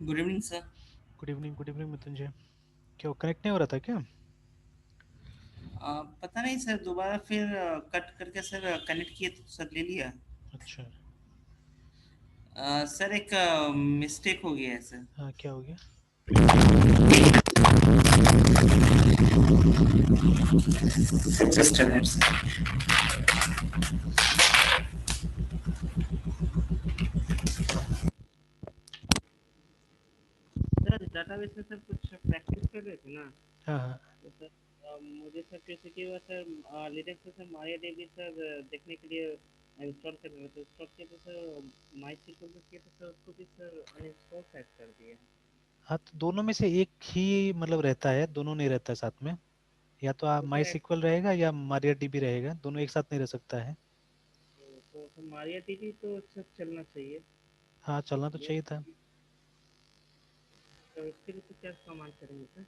Good evening sir. Good evening Mrityunjay. क्या connect नहीं हो रहा था क्या? पता नहीं सर, दोबारा फिर कट करके सर कनेक्ट किए तो सर ले लिया। अच्छा। सर एक मिस्टेक हो गया है सर। हाँ, क्या हो गया? Just a minute sir. Sir database में सर कुछ प्रैक्टिस कर रहे थे ना। हाँ हाँ। तो सर मुझे सर क्योंकि वो सर लिनक्स में सर MariaDB सर देखने के लिए इंस्टॉल कर रहे थे, इंस्टॉल किया तो सर माई सीक्वल में किया तो सर उसको भी सर अनइंस्टॉल शायद कर दिया। हाँ, तो दोनों में से एक ही मतलब रहता है, दोनों नहीं रहता है साथ में। या तो आप तो माई सर सिक्वल रहेगा या मारिया डीबी रहेगा, दोनों एक साथ नहीं रह सकता है। तो सर MariaDB तो सर चलना चाहिए। हाँ, चलना तो ये चाहिए था। तो इसके लिए तो क्या कमांड करेंगे सर?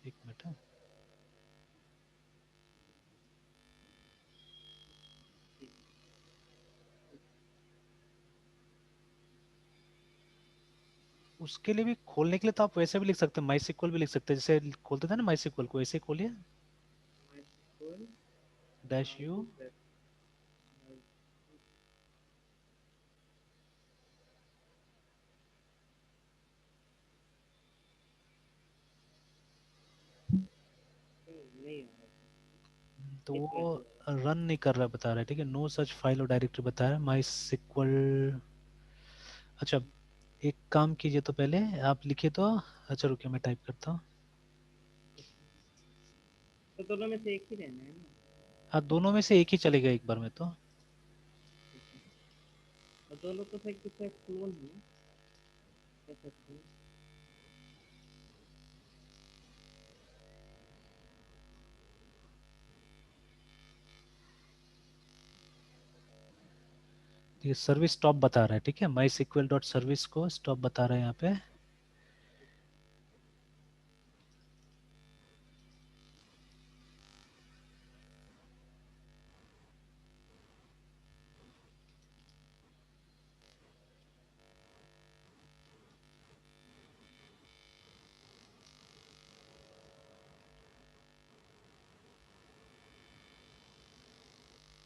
एक मिनट हाँ। उसके लिए भी खोलने के लिए तो आप वैसे भी लिख सकते हैं, माई सिक्वल भी लिख सकते हैं, जैसे खोलते थे ना माई सिक्वल को, ऐसे ही खोलिए। MySQL dash you. यूजर। नहीं आ रहा। तो एक वो मिनट हुआ। रन नहीं कर रहा बता रहा है, ठीक है, नो सच फाइल और डायरेक्टरी बता रहा है माई सिक्वल। अच्छा, एक काम कीजिए, तो पहले आप लिखिए तो। अच्छा रुकिए, मैं टाइप करता हूँ। तो दोनों में से एक ही रहना है ना? हाँ, दोनों में से एक ही चलेगा एक बार में तो। और दोनों तो फिर किसी क्लोन है, कह सकते हैं। ये सर्विस स्टॉप बता रहा है, ठीक है, माई सिक्वल डॉट सर्विस को स्टॉप बता रहा है यहाँ पे।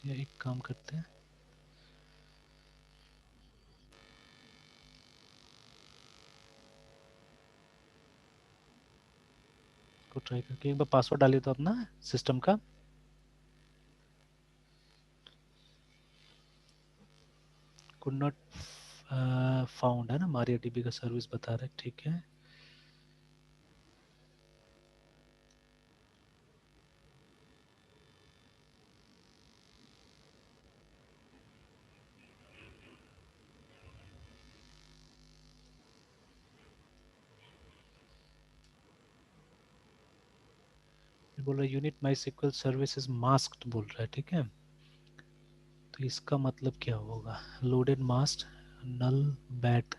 ये एक काम करते हैं, को ट्राई करके एक बार पासवर्ड डालिए तो अपना सिस्टम का। कुड नॉट फाउंड है ना, मारिया डीबी का सर्विस बता रहा है, ठीक है। ये बोल रहा है unit MySQL service is masked बोल रहा है, ठीक है। तो इसका मतलब क्या होगा? लोडेड मास्क, नल, बैट,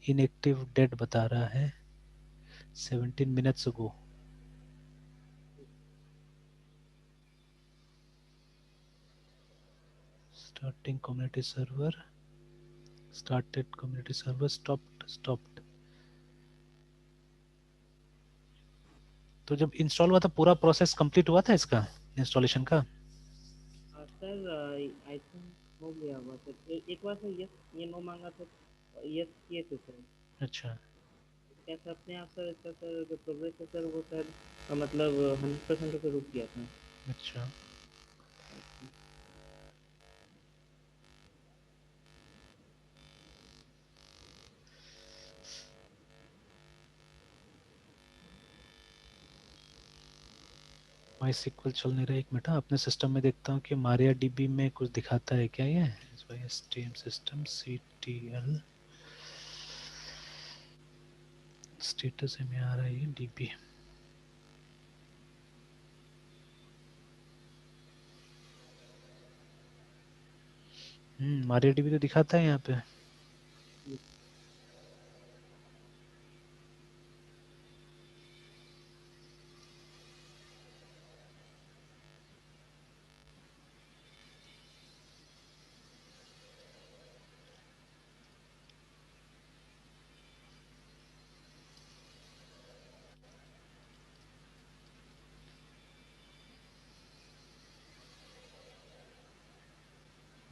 इनएक्टिव, डेड बता रहा है 17 minutes ago। Starting community server, started community server, stopped stopped. तो जब इंस्टॉल हुआ था पूरा प्रोसेस कंप्लीट हुआ था इसका, इंस्टॉलेशन का? सर आई थिंक हो गया होगा सर। एक बार सर यस ये नो मांगा था, यस किए थे सर। अच्छा। क्या सर अपने आप सर इसका सर जो प्रोग्रेस है सर वो सर मतलब 100% पे रुक गया था। अच्छा, माई सिक्वल चल नहीं रहा, एक मिनट हाँ, अपने सिस्टम में देखता हूँ कि मारिया डीबी में कुछ दिखाता है क्या ये। एसटीएम सिस्टम सीटीएल स्टेटस में आ रहा है ये डीबी। मारिया डीबी तो दिखाता है यहाँ पे।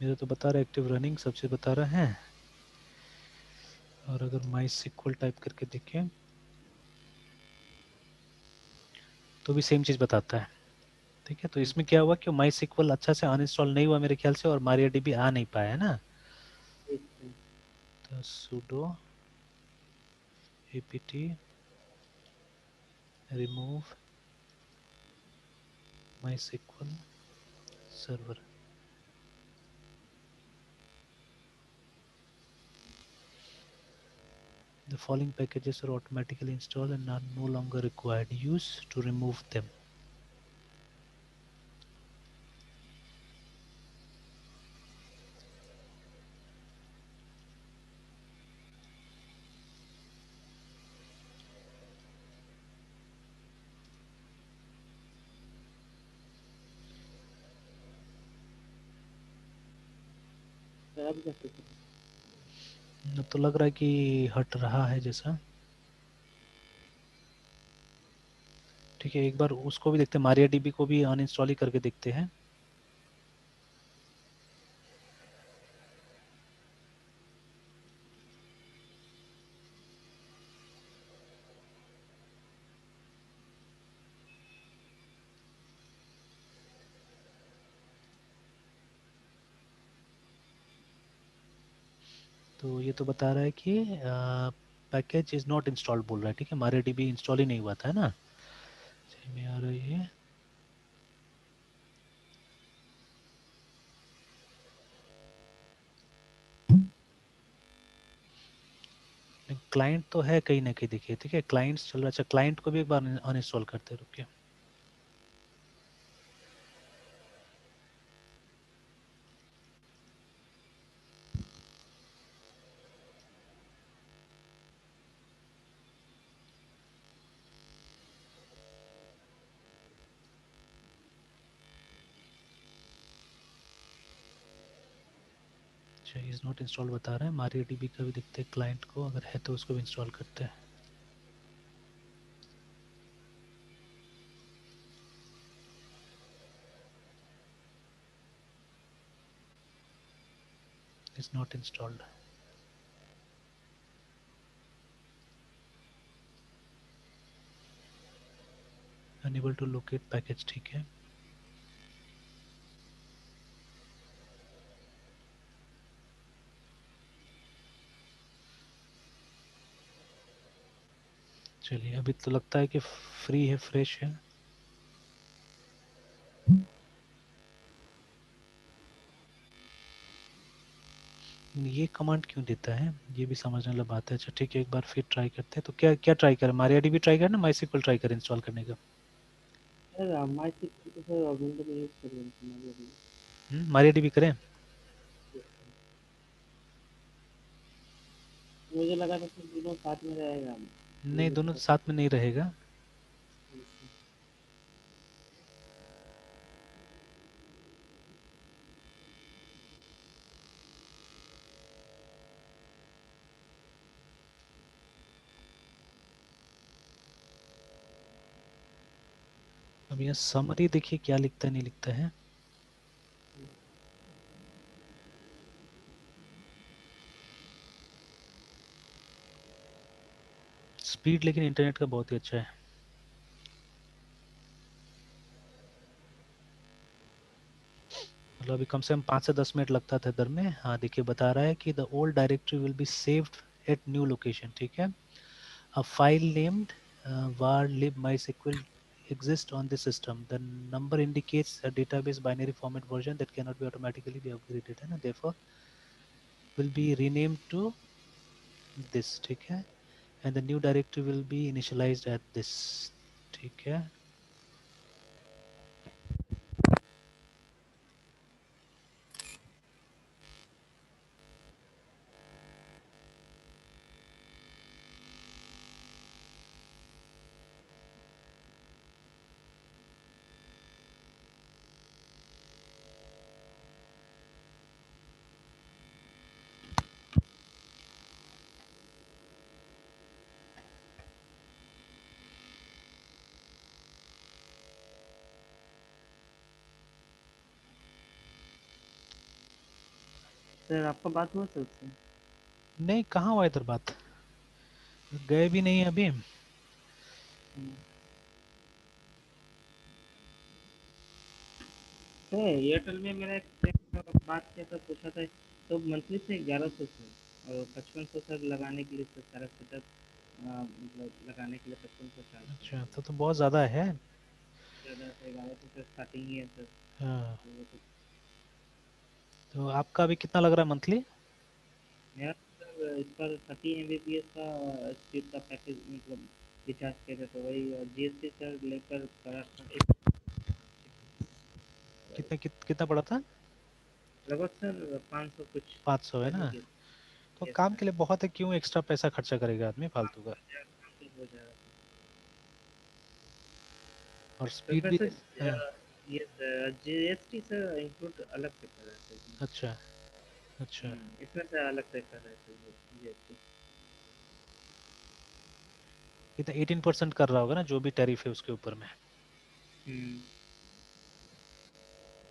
मेरा तो बता रहा है एक्टिव रनिंग, सबसे बता रहा है। और अगर MySQL टाइप करके देखें तो भी सेम चीज़ बताता है। ठीक है, तो इसमें क्या हुआ कि MySQL अच्छा से अनइंस्टॉल नहीं हुआ मेरे ख्याल से, और MariaDB आ नहीं पाया है ना। अच्छा। तो sudo apt remove MySQL server. The following packages are automatically installed and are no longer required. Use to remove them. Sir अब कैसे करें? अब तो लग रहा है कि हट रहा है जैसा। ठीक है, एक बार उसको भी देखते हैं, MariaDB को भी अनइंस्टॉल ही करके देखते हैं। तो ये तो बता रहा है कि पैकेज इज नॉट इंस्टॉल्ड बोल रहा है। ठीक है, MariaDB इंस्टॉल ही नहीं हुआ था, है ना। में आ रही है। क्लाइंट तो है कहीं ना कहीं, देखिए। ठीक है, क्लाइंट्स चल रहा है। अच्छा, क्लाइंट को भी एक बार अनइंस्टॉल करते, रुकिए। अच्छा, इज नॉट इंस्टॉल बता रहा है। MariaDB का भी देखते हैं, क्लाइंट को अगर है तो उसको भी इंस्टॉल करते हैं। Is not installed. Unable to locate package. ठीक है, चलिए। अभी तो लगता है कि फ्री है, फ्रेश है। ये कमांड क्यों देता है, ये भी समझने वाला बात है। अच्छा ठीक है, एक बार फिर ट्राई करते हैं। तो क्या क्या ट्राई करें, MariaDB ट्राई करें ना MySQL ट्राई करें इंस्टॉल करने का। सर MySQL तो सर विंडो में यूज कर रहे हैं MariaDB। MariaDB करें। मुझे लगा था सर दोनों साथ में रहेगा। नहीं, मुझे दोनों पता साथ में नहीं रहेगा। था। अब यहाँ समरी देखिए क्या लिखता है, नहीं लिखता है। स्पीड लेकिन इंटरनेट का बहुत ही अच्छा है। मतलब अभी कम से कम 5 से 10 मिनट लगता था इधर में। हाँ देखिए, बता रहा है कि the old directory will be saved at new location. ठीक है, a file named var lib mysql exists on this system. The number indicates a database binary format version that cannot be automatically be upgraded, है ना, therefore will be renamed to this. ठीक है, and the new directory will be initialized at this. ठीक है, sir आपका बात हुआ sir उससे? नहीं, कहाँ हुआ इधर बात, गए भी नहीं अभी। हम्म। सर एयरटेल में मेरा एक फ्रेंड बात किया था, पूछा था, तो मंथली से 1100 सर, और 5500 सर लगाने के लिए सर सारा सेटअप, मतलब लगाने के लिए 5500 चार्ज अच्छा, करेंगे। तो बहुत ज़्यादा है। ज़्यादा से 1100 सर स्टार्टिंग ही है सर। हाँ, तो वो तो तो आपका अभी कितना लग रहा है मंथली? मेरा सर इस पर 30 MBPS का स्पीड का पैकेज मतलब रिचार्ज किया था, तो वही GST सर लेकर करा था कितना पड़ा था? लगभग सर 500 कुछ 500 है सर हो ना? गया। तो यस काम सर। के लिए बहुत है, क्यों एक्स्ट्रा पैसा खर्चा करेगा आदमी फालतू का? 5000 काम तो हो जाएगा। और तो स्पीड इसमें भी। सर हाँ, ये सर GST सर इंक्लूड अलग से कर रहा है सर इसमें। अच्छा अच्छा। इसमें से अलग से कर रहा है सर GST। कितना 18% कर रहा होगा ना, जो भी टैरिफ है उसके ऊपर में। हम्म।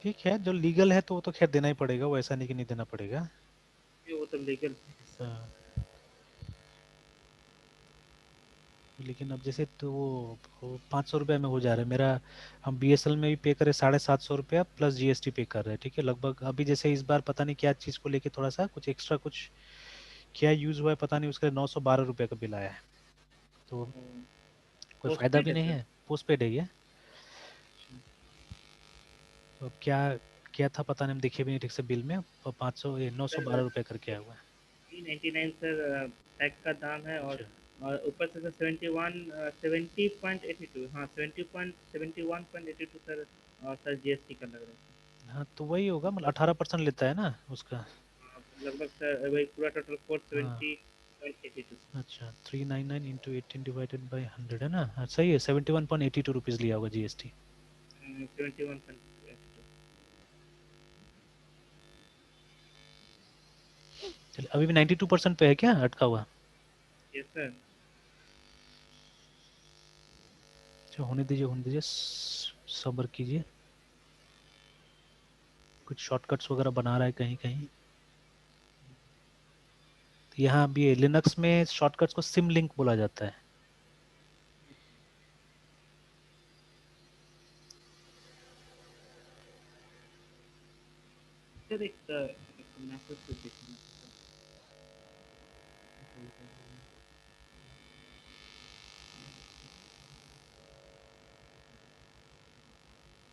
ठीक है, जो लीगल है तो वो तो खैर देना ही पड़ेगा, वो ऐसा नहीं कि नहीं देना पड़ेगा। ये वो तो लीगल है सर। हाँ, लेकिन अब जैसे तो वो 500 रुपये में हो जा रहा है मेरा। हम BSNL में भी पे करे 750 रुपया प्लस GST पे कर रहे हैं, ठीक है लगभग। अभी जैसे इस बार पता नहीं क्या चीज़ को लेके थोड़ा सा कुछ एक्स्ट्रा कुछ क्या यूज़ हुआ है पता नहीं, उसके लिए 912 रुपये का बिल आया है। तो कोई फ़ायदा पोस्टपेड भी है नहीं सर। है, पोस्ट पेड है ये। तो अब क्या क्या था पता नहीं, हम देखे भी नहीं ठीक से बिल में। 500 ये 912 रुपये करके आया हुआ है। 399 सर पैक का दाम है, अच्छा। और ऊपर से सर 70.82, हाँ 70.71.82 सर, और सर GST का लग रहा है। हाँ, तो वही होगा, मतलब ऊपर 18% लेता है ना उसका। लगभग सर वही पूरा टोटल फोर हाँ, सेवेंटी पॉइंट एटी टू अच्छा 399 इंटू 18 डिवाइडेड बाई 100 है ना? हाँ सही है, 71.82 रुपीज़ लिया होगा GST। 71.82। चलिए, अभी भी 92% पे है क्या अटका हुआ? Yes sir. अच्छा, होने दीजिए, सब्र कीजिए। कुछ शॉर्टकट्स वगैरह बना रहा है कहीं कहीं। तो यहाँ भी लिनक्स में शॉर्टकट्स को सिम लिंक बोला जाता है। सर एक मैसेज तो देखना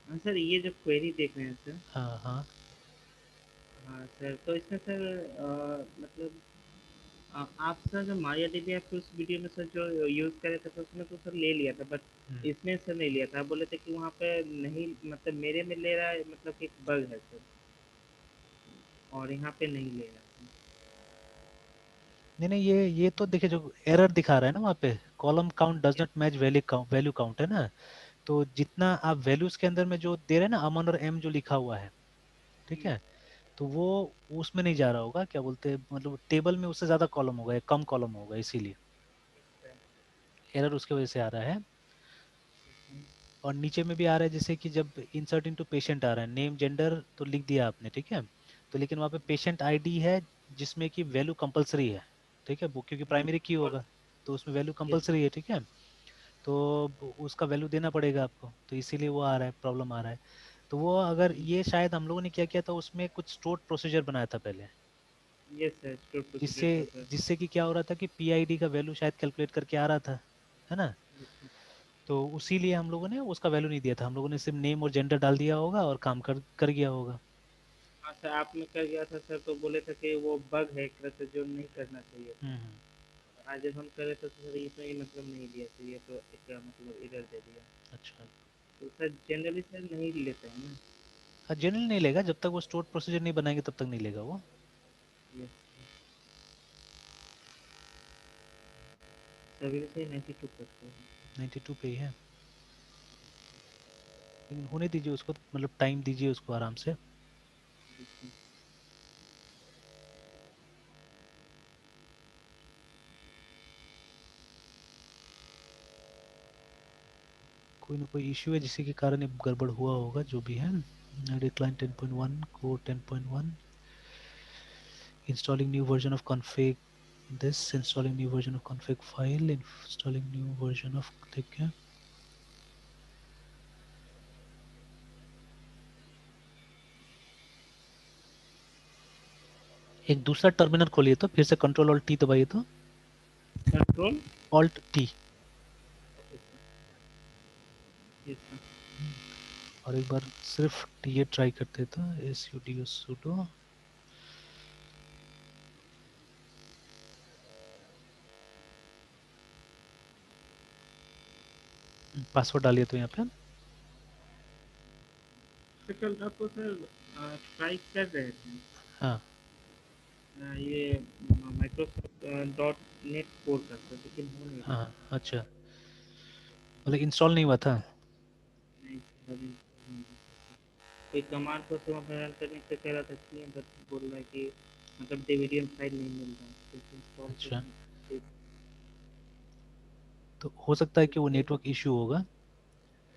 हाँ सर, ये जो क्वेरी देख रहे हैं सर। हाँ हाँ। हाँ सर, तो इसमें सर मतलब आप सर जो मारिया डीबी आप उस वीडियो में सर जो यूज़ करे थे, तो उसमें तो सर ले लिया था, बट हम्म। इसमें सर नहीं लिया था। आप बोले थे कि वहाँ पे नहीं, मतलब मेरे में ले रहा है, मतलब कि एक बग है सर, और यहाँ पे नहीं ले रहा है। नहीं नहीं, ये तो देखिए जो एरर दिखा रहा है ना वहाँ पे, column count does yes. Not match value count है ना। तो जितना आप वैल्यूज के अंदर में जो दे रहे हैं ना, अमन और एम जो लिखा हुआ है, ठीक है, तो वो उसमें नहीं जा रहा होगा, क्या बोलते हैं, मतलब टेबल में उससे ज्यादा कॉलम होगा या कम कॉलम होगा, इसीलिए एरर उसके वजह से आ रहा है। और नीचे में भी आ रहा है, जैसे कि जब इंसर्ट इनटू पेशेंट आ रहा है, नेम जेंडर तो लिख दिया आपने, ठीक है, तो लेकिन वहाँ पे पेशेंट आईडी है जिसमें कि वैल्यू कंपलसरी है, ठीक है, वो क्योंकि प्राइमरी की होगा, तो उसमें वैल्यू यस सर। कंपलसरी है, ठीक है। तो उसका वैल्यू देना पड़ेगा आपको, तो इसीलिए वो आ रहा है, प्रॉब्लम आ रहा है। तो वो अगर ये शायद हम लोगों ने क्या किया था, उसमें कुछ स्टोर्ड प्रोसीजर बनाया था पहले, यस सर, स्टोर प्रोसीजर जिससे था सर। जिससे कि क्या हो रहा था कि PID का वैल्यू शायद कैलकुलेट करके आ रहा था, है ना। तो उसी लिए हम लोगों ने उसका वैल्यू नहीं दिया था, हम लोगों ने सिर्फ नेम और जेंडर डाल दिया होगा और काम कर कर गया होगा। हाँ सर, आप में कर गया था सर, तो बोले थे कि वो बग है एक तरह से, जो नहीं करना चाहिए था। हम्म। आज जब हम करे थे तो सर इसमें ये मतलब नहीं दिया सर, ये तो एक मतलब एरर दे दिया। अच्छा। तो सर जनरली सर नहीं लेते हैं ना। हाँ, जनरल नहीं लेगा, जब तक वो स्टोर प्रोसीजर नहीं बनाएंगे तब तक नहीं लेगा वो। यस। सभी से 92 करते हैं। 92 पे ही है, लेकिन होने दीजिए उसको, मतलब टाइम दीजिए उसको आराम से। कोई ना कोई इश्यू है जिसके के कारण ये गड़बड़ हुआ होगा, जो भी है। Decline 10.1 code 10.1। installing new version of config this, installing new version of config file, installing new version of, ठीक है। एक दूसरा टर्मिनल खोलिए तो फिर से कंट्रोल ऑल्ट टी दबाइए तो कंट्रोल ऑल्ट टी और एक बार सिर्फ ये ट्राई करते तो sudo sudo पासवर्ड डालिए तो यहाँ पे तो कल रात को सर ट्राई कर रहे थे हाँ ये माइक्रोसॉफ्ट डॉट नेट कोर का सर, लेकिन हो नहीं रहा। हाँ अच्छा मतलब इंस्टॉल नहीं हुआ था। नहीं सर, अभी नहीं हो सकता। कोई कमांड को तो मैं रन करने से कह रहा था कि बस बोल रहा है कि मतलब डिवीजन फाइल नहीं मिल रहा है, तो इंस्टॉल अच्छा करने तो हो सकता है कि वो नेटवर्क इशू होगा।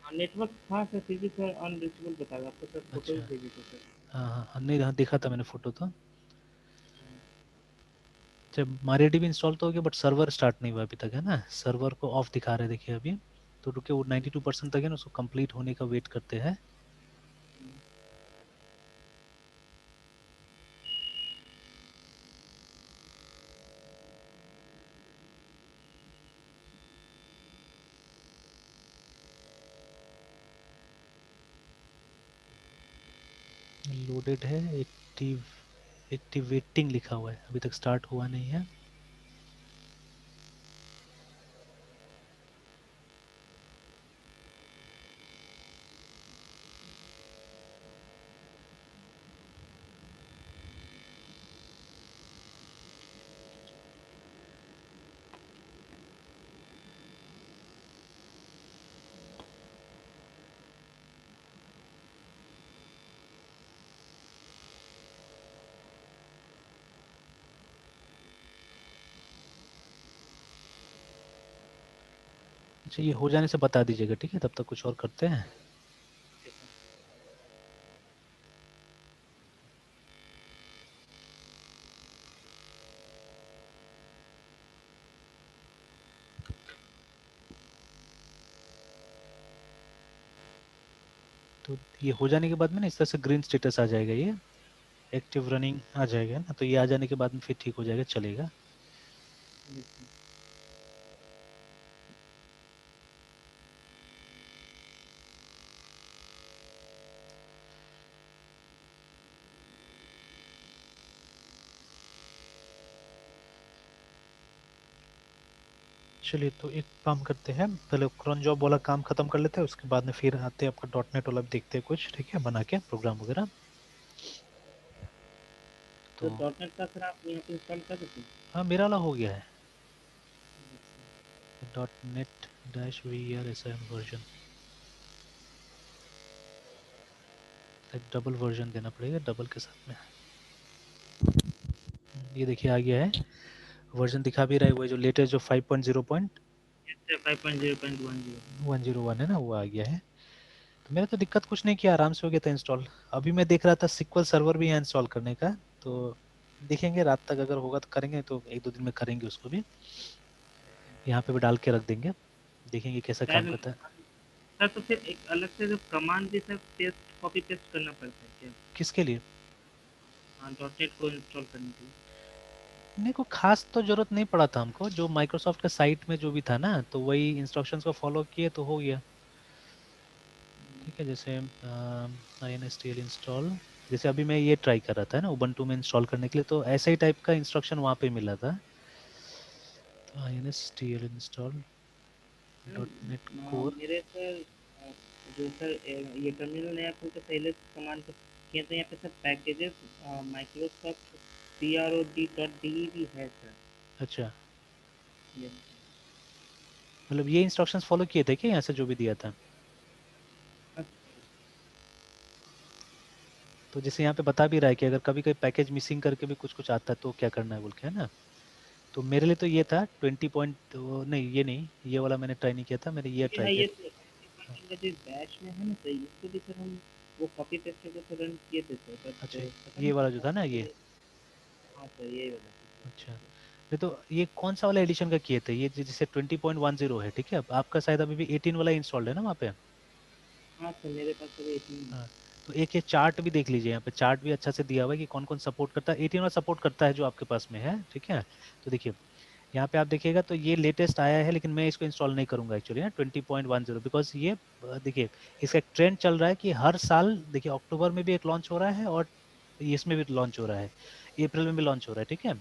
नेटवर्क था सर, फिर भी सर अनरीचेबल बता रहा, आपको सर फोटो अच्छा भी भेजे थे सर। हाँ हाँ हाँ, नहीं हाँ देखा था मैंने फोटो तो। जब MariaDB इंस्टॉल तो हो गया बट सर्वर स्टार्ट नहीं हुआ अभी तक है ना, सर्वर को ऑफ दिखा रहे हैं देखिए अभी। तो रुके वो 92% तक है ना, उसको कंप्लीट होने का वेट करते हैं। लोडेड है, एक्टिवेटिंग लिखा हुआ है, अभी तक स्टार्ट हुआ नहीं है। अच्छा ये हो जाने से बता दीजिएगा ठीक है, तब तक कुछ और करते हैं। तो ये हो जाने के बाद में ना इस तरह से ग्रीन स्टेटस आ जाएगा, ये एक्टिव रनिंग आ जाएगा ना, तो ये आ जाने के बाद में फिर ठीक हो जाएगा, चलेगा। चलिए तो एक काम करते हैं, पहले क्रॉन जॉब वाला काम खत्म कर लेते हैं, उसके बाद में फिर आते हैं आपका डॉट नेट वाला भी देखते हैं कुछ, ठीक है, बना के प्रोग्राम वगैरह। तो तो डॉट नेट का सर आप यहाँ पे इंस्टॉल कर देते हैं। हाँ मेरा वाला हो गया है, dot net dash V R S M version, एक डबल वर्जन देना पड़ेगा डबल के साथ में। ये देखिए आ गया है, वर्जन दिखा भी रहा है, वो जो लेटेस्ट जो 5.0.101 है ना वो आ गया है। तो मेरा तो दिक्कत कुछ नहीं किया, आराम से हो गया था इंस्टॉल। अभी मैं देख रहा था सिक्वल सर्वर भी यहाँ इंस्टॉल करने का, तो देखेंगे रात तक अगर होगा तो करेंगे, तो एक दो दिन में करेंगे उसको भी, यहाँ पे भी डाल के रख देंगे, देखेंगे कैसा काम सर करता है। सर तो फिर एक अलग से जो कमांड भी सर पेस्ट कॉपी पेस्ट करना पड़ता है क्या? किसके लिए? हाँ, डॉट नेट को इंस्टॉल करने के लिए। नहीं कोई खास तो जरूरत नहीं पड़ा था हमको, जो माइक्रोसॉफ्ट के साइट में जो भी था ना तो वही इंस्ट्रक्शंस को फॉलो किए तो हो गया। ठीक है, जैसे instll इंस्टॉल, जैसे अभी मैं ये ट्राई कर रहा था ना उबंटू में इंस्टॉल करने के लिए, तो ऐसा ही टाइप का इंस्ट्रक्शन वहाँ पे मिला था। तो instll install dot net core. मेरे सर जो सर ये टर्मिनल नया खोल के पहले कमांड को किए तो यहाँ पे सर पैकेजेस माइक्रोसॉफ्ट prod.de भी है सर। अच्छा यस मतलब ये इंस्ट्रक्शंस फॉलो किए थे क्या यहाँ से जो भी दिया था? सर। तो जैसे यहाँ पे बता भी रहा है कि अगर कभी कभी पैकेज मिसिंग करके भी कुछ कुछ आता है तो क्या करना है बोल के, है ना। तो मेरे लिए तो ये था 20 पॉइंट, नहीं ये नहीं, ये वाला मैंने ट्राई नहीं किया था, मैंने ये ये ट्राई है किया। ये सर का जो बैच में है ना सर, इसको भी सर हम वो कॉपी पेस्ट करके सर रन किए थे सर, बट अच्छा पता ये नहीं वाला जो क्या था ना सर। ये, हाँ सर यही वाला है। अच्छा, नहीं तो ये कौन सा वाला एडिशन का किए थे? ये जैसे 20.10 है, ठीक है? आपका शायद अभी भी 18 वाला इंस्टॉल्ड है ना वहाँ पे? हाँ सर मेरे पास अभी 18 है। हाँ, तो एक ये चार्ट भी देख लीजिए, यहाँ पे चार्ट भी अच्छा से दिया हुआ है कि कौन कौन सपोर्ट करता है। 18 वाला सपोर्ट करता है जो आपके पास में है, ठीक है? तो देखिए यहाँ पे आप देखिएगा तो ये लेटेस्ट आया है, लेकिन मैं इसको इंस्टॉल नहीं करूंगा एक्चुअली ना 20.10, बिकॉज ये देखिए इसका एक ट्रेंड चल रहा है कि हर साल देखिए अक्टूबर में भी एक लॉन्च हो रहा है और इसमें भी लॉन्च हो रहा है, अप्रैल में भी लॉन्च हो रहा है, ठीक है?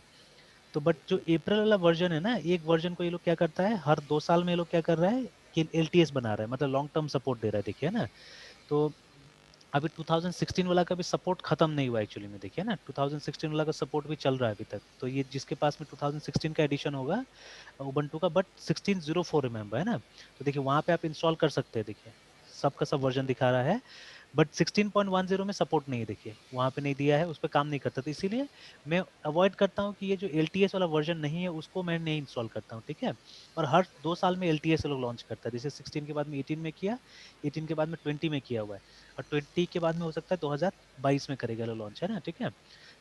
तो बट जो अप्रैल वाला वर्जन है ना, एक वर्जन को ये लोग क्या करता है, हर 2 साल में ये लोग क्या कर रहा है कि एलटीएस बना रहा है, मतलब लॉन्ग टर्म सपोर्ट दे रहा है, देखिए ना। तो अभी 2016 वाला का भी सपोर्ट खत्म नहीं हुआ एक्चुअली में, देखिए ना 2016 वाला का सपोर्ट भी चल रहा है अभी तक। तो ये जिसके पास में 2016 का एडिशन होगा उबंटू का, बट 16.04 रिमेंबर है ना, तो देखिए वहां पे आप इंस्टॉल कर सकते हैं, देखिए सबका सब वर्जन दिखा रहा है, बट 16.10 में सपोर्ट नहीं है, देखिए वहां पे नहीं दिया है, उस पर काम नहीं करता, तो इसीलिए मैं अवॉइड करता हूँ कि ये जो LTS वाला वर्जन नहीं है उसको मैं नहीं इंस्टॉल करता हूँ, ठीक है? और हर 2 साल में LTS लोग लॉन्च करता है, जैसे 16 के बाद में 18 में किया, 18 के बाद में 20 में किया हुआ है, और 20 के बाद में हो सकता है 2022 में करेगा लॉन्च, है ना, ठीक है?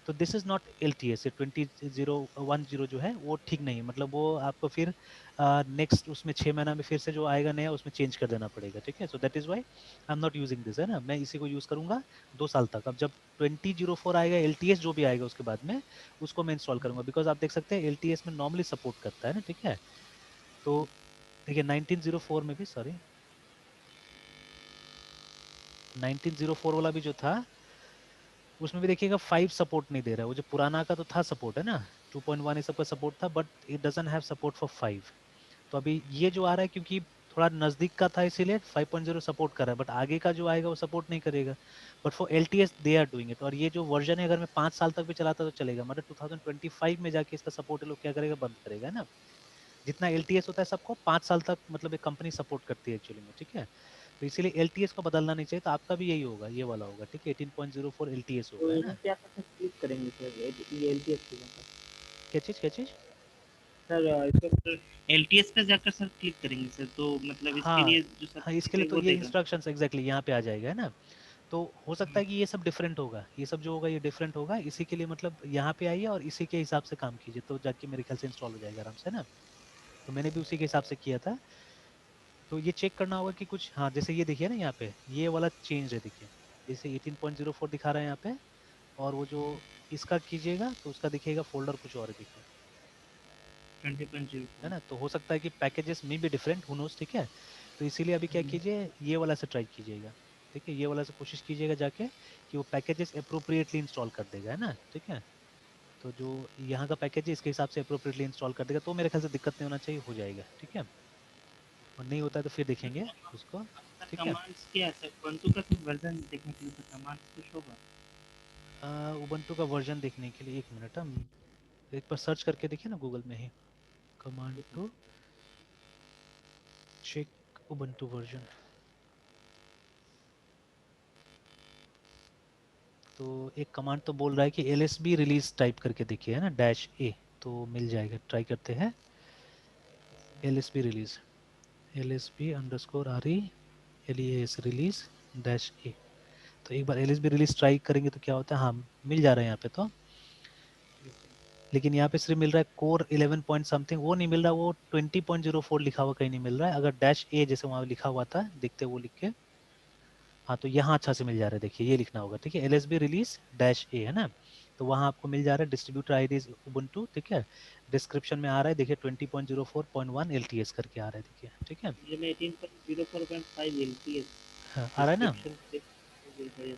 तो दिस इज नॉट LTS, 20.10 जो है वो ठीक नहीं है, मतलब वो आपको फिर नेक्स्ट उसमें 6 महीना में फिर से जो आएगा नया उसमें चेंज कर देना पड़ेगा, ठीक है? So that is why I am not using this, है ना, मैं इसी को यूज करूंगा 2 साल तक। अब जब 2004 आएगा LTS जो भी आएगा उसके बाद में उसको मैं इंस्टॉल करूंगा, बिकॉज आप देख सकते हैं LTS में नॉर्मली सपोर्ट करता है ना, ठीक है? तो देखिए 1904 में भी, सॉरी 1904 वाला भी जो था उसमें भी देखिएगा 5 सपोर्ट नहीं दे रहा है, वो जो पुराना का तो था सपोर्ट, है ना, 2.1 ये सबका सपोर्ट था, but it doesn't have support for 5। तो अभी ये जो आ रहा है क्योंकि थोड़ा नजदीक का था इसीलिए 5.0 सपोर्ट कर रहा है, बट आगे का जो आएगा वो सपोर्ट नहीं करेगा। But for LTS they are doing it, और ये जो वर्जन है अगर मैं 5 साल तक भी चलाता तो चलेगा, मतलब 2025 में जाके इसका सपोर्ट लोग क्या करेगा, बंद करेगा, है ना। जितना LTS होता है सबको 5 साल तक मतलब एक कंपनी सपोर्ट करती है एक्चुअली में, ठीक है? तो इसीलिए LTS को बदलना नहीं चाहिए, तो आपका भी यही होगा, ये वाला होगा, ठीक है, 18.04 LTS तो होगा, है यहाँ ना। पे आप ऐसा क्लिक करेंगे सर ये LTS के जगह क्या चीज़, क्या चीज़? सर इसको सर LTS पे जाकर सर क्लिक करेंगे सर तो मतलब इसके हाँ लिए जो हाँ, सर्टिफिकेट इसके है लिए तो वो ये देगा। इंस्ट्रक्शंस एग्जैक्टली यहाँ पे आ जाएगा, है ना। तो हो सकता है कि ये सब डिफरेंट होगा, ये सब जो होगा ये डिफरेंट होगा, इसी के लिए मतलब यहाँ पे आइए और इसी के हिसाब से काम कीजिए, तो जाके मेरे ख्याल से इंस्टॉल हो जाएगा आराम से ना। तो मैंने भी उसी के हिसाब से किया था। तो ये चेक करना होगा कि कुछ, हाँ जैसे ये देखिए ना यहाँ पे ये वाला चेंज है, देखिए जैसे 18.04 दिखा रहा है यहाँ पे, और वो जो इसका कीजिएगा तो उसका दिखेगा फोल्डर कुछ और है, देखिए, 20.04। है ना। तो हो सकता है कि पैकेजेस में भी डिफरेंट, हु नोस, ठीक है? तो इसीलिए अभी क्या कीजिए, ये वाला से ट्राई कीजिएगा, ठीक है, ये वाला से कोशिश कीजिएगा जाके कि वो पैकेजेस अप्रोप्रिएटली इंस्टॉल कर देगा, है ना, ठीक है? तो जो यहाँ का पैकेज है इसके हिसाब से अप्रोप्रिएटली इंस्टॉल कर देगा, तो मेरे ख्याल से दिक्कत नहीं होना चाहिए, हो जाएगा, ठीक है? और नहीं होता है तो फिर देखेंगे उसको, सर ठीक है? कमांड्स क्या है सर ubuntu का फिर वर्जन देखने के लिए सर कमांड्स कुछ होगा। उबंटू का वर्जन देखने के लिए एक मिनट, हम एक बार सर्च करके देखिए ना गूगल में ही, command to check Ubuntu version. तो एक कमांड तो बोल रहा है कि LSB रिलीज टाइप करके देखिए, है ना, -A, तो मिल जाएगा, ट्राई करते हैं। LSB release, LSB_RE release -A, तो एक बार LSB रिलीज ट्राई करेंगे तो क्या होता है, हाँ मिल जा रहा है यहाँ पे तो, लेकिन यहाँ पे सिर्फ मिल रहा है कोर 11 पॉइंट समथिंग, वो नहीं मिल रहा, वो 20.04 लिखा हुआ कहीं नहीं मिल रहा है। अगर -A जैसे वहाँ लिखा हुआ था, देखते वो लिख के, हाँ तो यहाँ अच्छा से मिल जा रहा है, देखिए ये लिखना होगा, ठीक है, LSB रिलीज -A, है ना। तो वहाँ आपको मिल जा रहा है डिस्ट्रीब्यूटर आईडी उबुंटू, ठीक है, डिस्क्रिप्शन में आ रहा है, देखिए 20.04.1 LTS करके आ रहा है, देखिए, ठीक है। ये मैं 18.04.5 LTS हाँ आ रहा है ना, डिस्क्रिप्शन देख सर।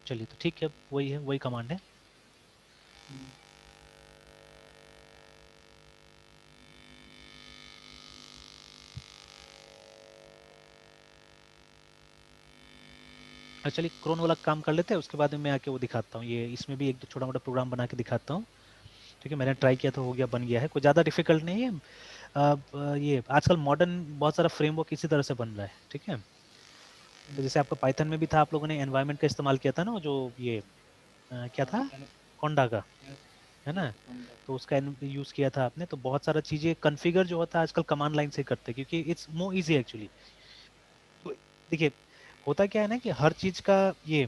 चलिए तो ठीक है, वही है, वही कमांड है। चलिए क्रोन वाला काम कर लेते हैं, उसके बाद में मैं आके वो दिखाता हूँ, ये इसमें भी एक दो छोटा मोटा प्रोग्राम बना के दिखाता हूँ, ठीक है। मैंने ट्राई किया तो हो गया, बन गया है, कोई ज़्यादा डिफिकल्ट नहीं है। ये आजकल मॉडर्न बहुत सारा फ्रेमवर्क इसी तरह से बन रहा है, ठीक है। तो जैसे आपका पाइथन में भी था, आप लोगों ने एनवायरनमेंट का इस्तेमाल किया था ना, जो ये क्या था, कोंडा का, है ना, तो उसका यूज़ किया था आपने, तो बहुत सारा चीज़ें कन्फिगर जो होता है आजकल कमांड लाइन से करते हैं, क्योंकि इट्स मोर इजी एक्चुअली। तो देखिए होता क्या है ना कि हर चीज़ का ये,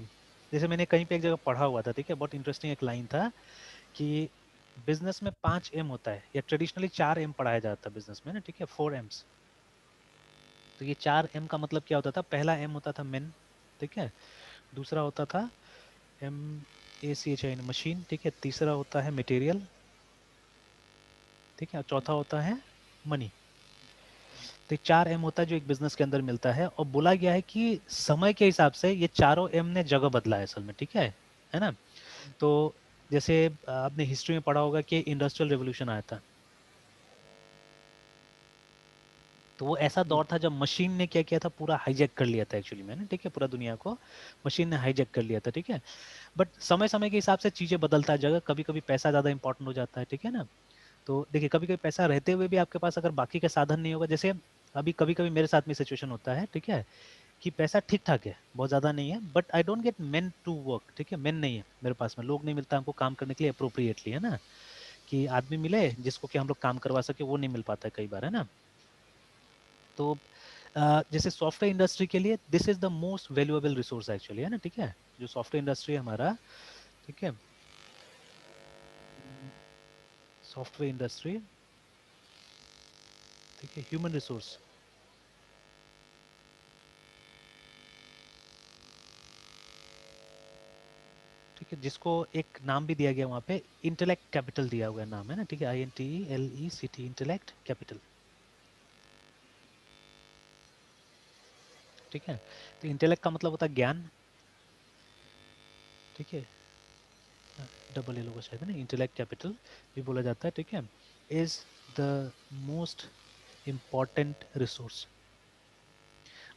जैसे मैंने कहीं पे एक जगह पढ़ा हुआ था, ठीक है, बहुत इंटरेस्टिंग एक लाइन था कि बिजनेस में 5 एम होता है, या ट्रेडिशनली 4 एम पढ़ाया जाता है बिजनेस में ना, ठीक है, 4 एम्स। तो ये 4 एम का मतलब क्या होता था? पहला एम होता था मेन, ठीक है, दूसरा होता था MACHIN मशीन, ठीक है, तीसरा होता है मटेरियल, ठीक है, चौथा होता है मनी। तो 4 एम होता है जो एक बिजनेस के अंदर मिलता है, और बोला गया है कि समय के हिसाब से ये चारों एम ने जगह बदला है असल में, ठीक है ना। तो जैसे आपने हिस्ट्री में पढ़ा होगा कि इंडस्ट्रियल रेवोल्यूशन आया था, तो वो ऐसा दौर था जब मशीन ने क्या किया था, पूरा हाईजैक कर लिया था एक्चुअली में ना, ठीक है, पूरा दुनिया को मशीन ने हाईजैक कर लिया था, ठीक है। बट समय समय के हिसाब से चीजें बदलता है, जगह कभी कभी पैसा ज्यादा इंपॉर्टेंट हो जाता है, ठीक है ना। तो देखिए, कभी कभी पैसा रहते हुए भी आपके पास अगर बाकी का साधन नहीं होगा, जैसे अभी कभी कभी मेरे साथ में सिचुएशन होता है, ठीक है, कि पैसा ठीक ठाक है, बहुत ज्यादा नहीं है, but I don't get men to work, ठीक है, मेन नहीं है मेरे पास में, लोग नहीं मिलता हमको काम करने के लिए अप्रोप्रिएटली, है ना, कि आदमी मिले जिसको कि हम लोग काम करवा सके, वो नहीं मिल पाता है कई बार, है ना। तो जैसे सॉफ्टवेयर इंडस्ट्री के लिए this is the most valuable resource actually, है ना, ठीक है, जो सॉफ्टवेयर इंडस्ट्री है हमारा, ठीक है, सॉफ्टवेयर इंडस्ट्री, ठीक है, ह्यूमन रिसोर्स, ठीक है, जिसको एक नाम भी दिया गया वहाँ पे, इंटेलेक्ट कैपिटल दिया हुआ है नाम, है ना, ठीक है, INTELECT, इंटेलेक्ट कैपिटल, ठीक है। तो इंटेलेक्ट का मतलब होता है ज्ञान, ठीक है, डबल एल होगा शायद, है ना, इंटेलेक्ट कैपिटल भी बोला जाता है, ठीक है, is the most important resource.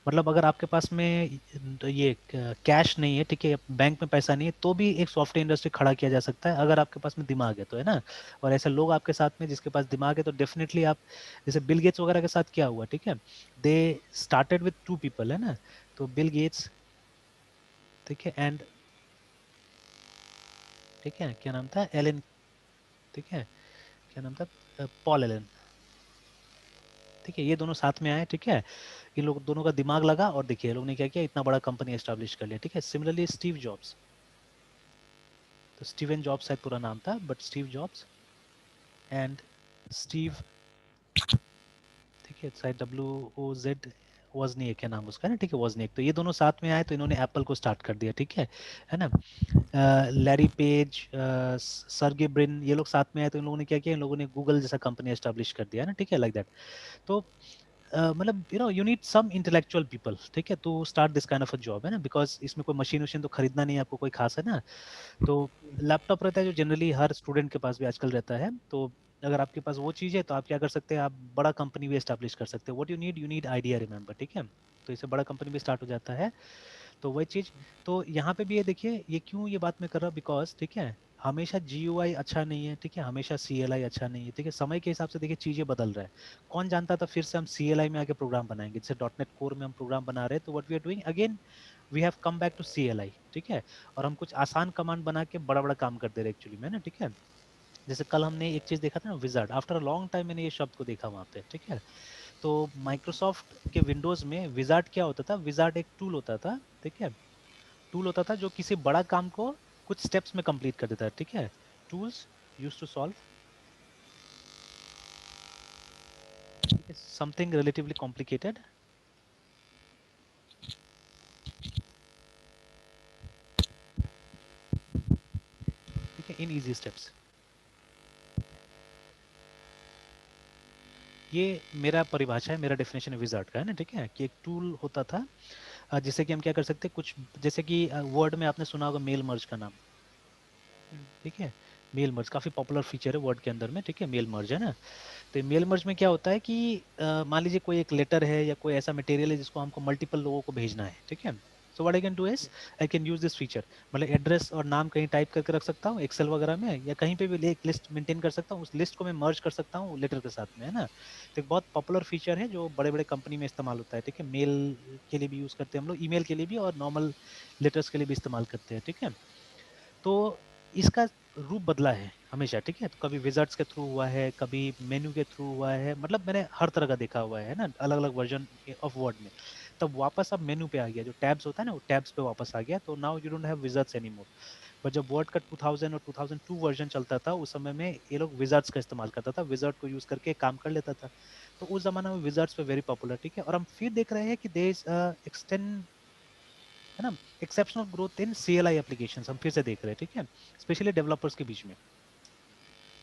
मतलब अगर आपके पास में ये कैश नहीं है, ठीक है, बैंक में पैसा नहीं है, तो भी एक सॉफ्टवेयर इंडस्ट्री खड़ा किया जा सकता है, अगर आपके पास में दिमाग है तो, है ना। और ऐसे लोग आपके साथ में जिसके पास दिमाग है, तो डेफिनेटली आप, जैसे बिल गेट्स वगैरह के साथ क्या हुआ, ठीक है, दे स्टार्टेड विथ 2 पीपल, है ना। तो बिल गेट्स, ठीक है, एंड, ठीक है, क्या नाम था, एलन, ठीक है, क्या नाम था, पॉल एलन, ठीक है, ये दोनों साथ में आए, ठीक है, इन लोग दोनों का दिमाग लगा, और देखिए लोग ने क्या किया, इतना बड़ा कंपनी एस्टेब्लिश कर लिया, ठीक है। सिमिलरली स्टीव जॉब्स, तो स्टीवन जॉब्स शायद पूरा नाम था, but Steve jobs and Steve, ठीक है, शायद WOZ, वॉजनिएक क्या नाम उसका, है ना, ठीक है, वॉजनिएक, तो ये दोनों साथ में आए, तो इन्होंने एप्पल को स्टार्ट कर दिया, ठीक है ना। लैरी पेज, सर्गे ब्रिन, ये लोग साथ में आए, तो इन लोगों ने क्या किया, इन लोगों ने गूगल जैसा कंपनी एस्टेब्लिश कर दिया, है ना, ठीक है, लाइक दैट। तो मतलब you need some intellectual people, ठीक है, to start this kind of a job, है ना, बिकॉज इसमें कोई मशीन वशीन तो खरीदना नहीं है आपको कोई खास, है ना। तो लैपटॉप रहता है जो जनरली हर स्टूडेंट के पास भी आजकल रहता है, तो अगर आपके पास वो चीज़ है, तो आप क्या कर सकते हैं, आप बड़ा कंपनी भी एस्टैब्लिश कर सकते हैं। What you need idea, remember, ठीक है। तो इससे बड़ा कंपनी भी स्टार्ट हो जाता है, तो वही चीज़। तो यहाँ पे भी ये देखिए, ये क्यों ये बात मैं कर रहा हूँ, बिकॉज, ठीक है, हमेशा GUI अच्छा नहीं है, ठीक है, हमेशा CLI अच्छा नहीं है, ठीक है, समय के हिसाब से देखिए चीज़ें बदल रहा है। कौन जानता था फिर से हम CLI में आके प्रोग्राम बनाएंगे, जैसे .NET कोर में हम प्रोग्राम बना रहे हैं, तो what we are doing again, we have come back to CLI, ठीक है, और हम कुछ आसान कमांड बना के बड़ा बड़ा काम कर दे रहे एक्चुअली में ना, ठीक है। जैसे कल हमने एक चीज देखा था ना, wizard, after a long time मैंने ये शब्द को देखा वहां पे, ठीक है। तो माइक्रोसॉफ्ट के विंडोज में विजार्ड क्या होता था, विजार्ड एक टूल होता था, ठीक है, टूल होता था जो किसी बड़ा काम को कुछ स्टेप्स में कंप्लीट कर देता है, ठीक है। Tools use to solve something relatively complicated, ठीक है, इन इजी स्टेप्स। ये मेरा परिभाषा है, मेरा डेफिनेशन है विजार्ड का, है ना, ठीक है, कि एक टूल होता था जिससे कि हम क्या कर सकते हैं, कुछ जैसे कि वर्ड में आपने सुना होगा मेल मर्ज का नाम, ठीक है, मेल मर्ज काफी पॉपुलर फीचर है वर्ड के अंदर में, ठीक है, मेल मर्ज, है ना। तो मेल मर्ज में क्या होता है कि मान लीजिए कोई एक लेटर है या कोई ऐसा मटेरियल है जिसको हमको मल्टीपल लोगों को भेजना है, ठीक है। So what I can do is, I can use this feature, मतलब एड्रेस और नाम कहीं टाइप करके रख सकता हूँ एक्सेल वगैरह में, या कहीं पे भी एक लिस्ट मेंटेन कर सकता हूँ, उस लिस्ट को मैं मर्ज कर सकता हूँ लेटर के साथ में, है ना। तो एक बहुत पॉपुलर फीचर है जो बड़े बड़े कंपनी में इस्तेमाल होता है, ठीक है, मेल के लिए भी यूज करते हैं हम लोग, ईमेल के लिए भी, और नॉर्मल लेटर्स के लिए भी इस्तेमाल करते हैं, ठीक है। तो इसका रूप बदला है हमेशा, ठीक है, तो कभी विजर्ट्स के थ्रू हुआ है, कभी मेन्यू के थ्रू हुआ है, मतलब मैंने हर तरह का देखा हुआ है ना, अलग अलग वर्जन ऑफ वर्ड में। तब वापस अब मेन्यू पे आ गया, जो टैब्स होता है ना, वो टैब्स पे वापस आ गया, तो now you don't have विजर्ट्स anymore. But जब वर्ड का 2000 और 2002 वर्जन चलता था उस समय में ये लोग विजार्ड्स का इस्तेमाल करता था, विजार्ड को यूज करके काम कर लेता था। तो उस जमाना में विजार्ड्स पे वेरी पॉपुलर, ठीक है। और हम फिर देख रहे हैं कि देयर इज एक्सटेंड, है ना, exceptional growth in CLI applications हम फिर से देख रहे हैं, ठीक है, स्पेशली डेवलपर्स के बीच में।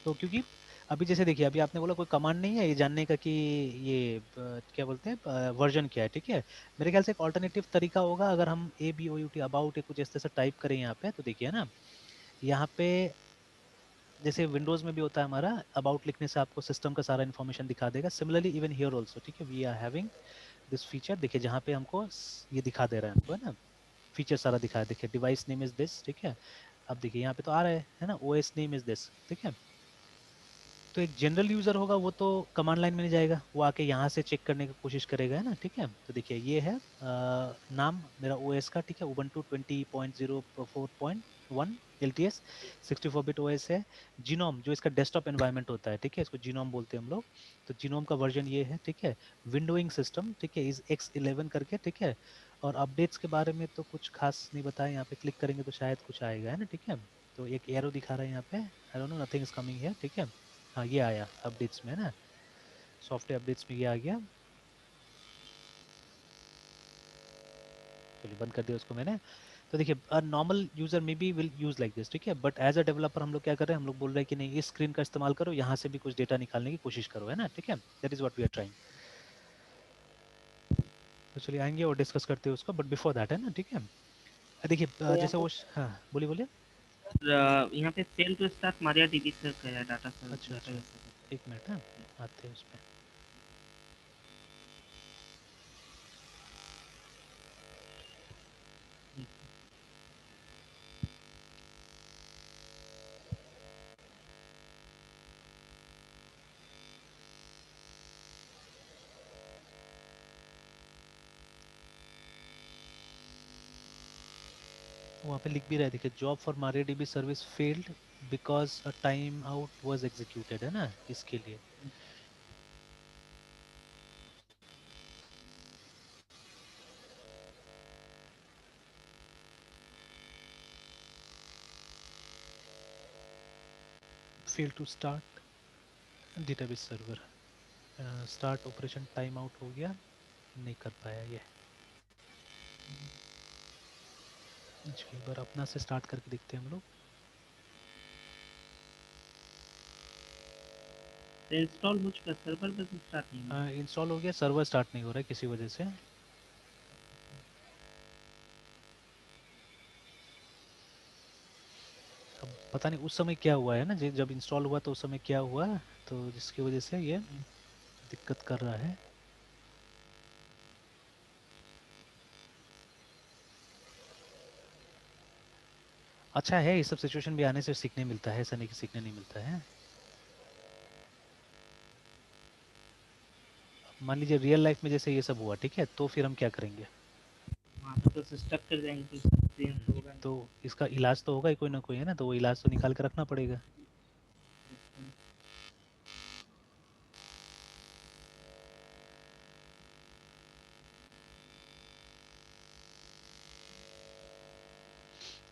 तो क्योंकि अभी जैसे देखिए, अभी आपने बोला कोई कमांड नहीं है ये जानने का कि ये क्या बोलते हैं वर्जन क्या है, ठीक है। मेरे ख्याल से एक ऑल्टरनेटिव तरीका होगा, अगर हम A B O U T about कुछ इस तरह से टाइप करें यहाँ पे, तो देखिए ना, यहाँ पे जैसे विंडोज में भी होता है हमारा, अबाउट लिखने से आपको सिस्टम का सारा इन्फॉर्मेशन दिखा देगा। सिमिलरली इवन हियर ऑल्सो, ठीक है, we are having this feature. देखिए जहाँ पे हमको ये दिखा दे रहा है हमको, है ना, फीचर सारा दिखा है। देखिए डिवाइस नेम इज दिस, ठीक है। अब देखिए यहाँ पे तो आ रहा है ना, ओएस नेम इज दिस, ठीक है। तो एक जनरल यूजर होगा वो तो कमांड लाइन में नहीं जाएगा, वो आके यहाँ से चेक करने की कोशिश करेगा, है ना, ठीक है। तो देखिए ये है नाम मेरा ओएस का, ठीक है, उबंटू 20.04.1 LTS 64 बिट ओएस है। जीनोम जो इसका डेस्कटॉप एनवायरनमेंट होता है, ठीक है, इसको जीनोम बोलते हैं हम लोग। तो जीनोम का वर्जन ये है, ठीक है। विंडोइंग सिस्टम, ठीक है, इज X11 करके, ठीक है। और अपडेट्स के बारे में तो कुछ खास नहीं बताया, यहाँ पे क्लिक करेंगे तो शायद कुछ आएगा, है ना, ठीक है। तो एक एरो दिखा रहा है यहाँ पे, I don't know, nothing is coming here, ठीक है। हाँ ये आया अपडेट्स में, है ना, सॉफ्टवेयर अपडेट्स में ये आ गया। चलिए बंद कर दिया उसको मैंने। तो देखिए normal user may be will use like this, ठीक है, बट एज अ डेवलपर हम लोग क्या कर रहे हैं, हम लोग बोल रहे हैं कि नहीं, इस स्क्रीन का इस्तेमाल करो, यहाँ से भी कुछ डेटा निकालने की कोशिश करो, है ना, ठीक है। That is what we are trying. तो चलिए आएंगे और डिस्कस करते हैं उसको, बट बिफोर दैट, है ना, ठीक है। देखिए तो यहाँ जैसे वो हाँ बोलिए बोलिए। पर यहाँ पे fail to start MariaDB sir का है डाटा सर अच्छा अच्छा, डाटाबेस से। एक मिनट, हाँ आते हैं उस पर। वहाँ पे लिख भी रहा है, देखिए job for MariaDB service failed because a time out was executed, है ना, इसके लिए। Fail to start database server, start operation time out हो गया, नहीं कर पाया ये। चलिए एक बार अपना से स्टार्ट करके देखते हैं हम लोग। तो इंस्टॉल हो चुका सर्वर बस स्टार्ट नहीं हुआ। इंस्टॉल हो गया, सर्वर स्टार्ट नहीं हो रहा है किसी वजह से। अब पता नहीं उस समय क्या हुआ है ना, जब इंस्टॉल हुआ तो उस समय क्या हुआ, तो जिसकी वजह से ये दिक्कत कर रहा है। अच्छा है, ये सब सिचुएशन भी आने से सीखने मिलता है, ऐसा नहीं कि सीखने नहीं मिलता है। मान लीजिए रियल लाइफ में जैसे ये सब हुआ, ठीक है, तो फिर हम क्या करेंगे। वहाँ पे तो स्टक कर जाएंगे, तो एक्सपीरियंस तो होगा तो नहीं। इसका इलाज तो होगा ही कोई ना कोई, है ना, तो वो इलाज तो निकाल के रखना पड़ेगा।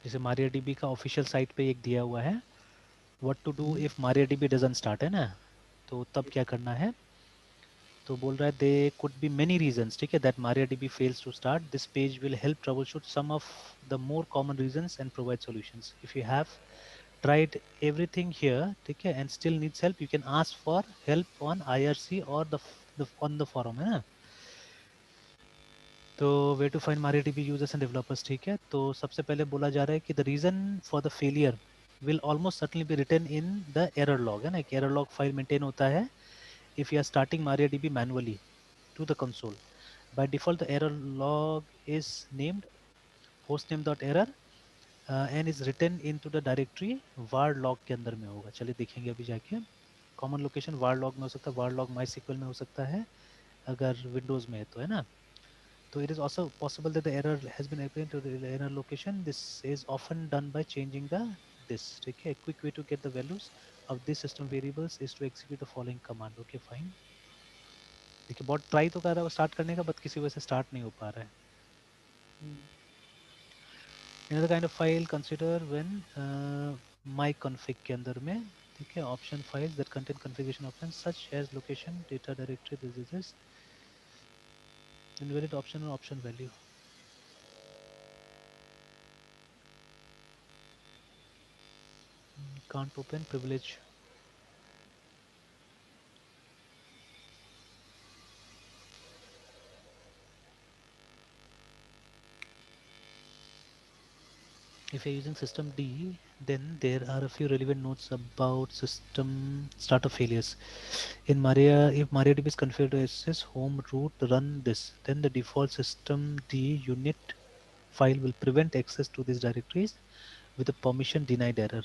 जैसे MariaDB का ऑफिशियल साइट पे एक दिया हुआ है, what to do if MariaDB doesn't start, है ना। तो तब क्या करना है, तो बोल रहा है they could be many reasons, ठीक है, that MariaDB fails to start, this page will help troubleshoot some of the more common reasons and provide solutions. If you have tried everything here, ठीक है, and still needs help, you can ask for help on IRC or the on the forum, है ना। तो way to find MariaDB users and developers, ठीक है। तो सबसे पहले बोला जा रहा है कि the reason for the failure will almost certainly be written in the error log, है ना, एक एरर लॉग फाइल मेंटेन होता है if you are starting MariaDB manually to the console. By default, the error log is named hostname.error and is written into the directory var log के अंदर में होगा। चलिए देखेंगे अभी जाके। कॉमन लोकेशन var log में हो सकता है, var log MySQL में हो सकता है अगर विंडोज में है तो, है ना। तो it is also possible that the error has been applied to the error location. This is often done by changing the this, ठीक है। quick way to get the values of this system variables is to execute the following command. Okay fine। देखिए बहुत try तो कर रहा है वो start करने का, बट किसी वजह से स्टार्ट नहीं हो पा रहा है। another kind of file consider when my config के अंदर में, ठीक है, option files that contain configuration options such as location, data directory, this invalid option or option value. Can't open privilege. If you're using system D, then there are a few relevant notes about system startup failures. In Maria, if MariaDB is configured as home root run this, then the default system D unit file will prevent access to these directories with a permission denied error.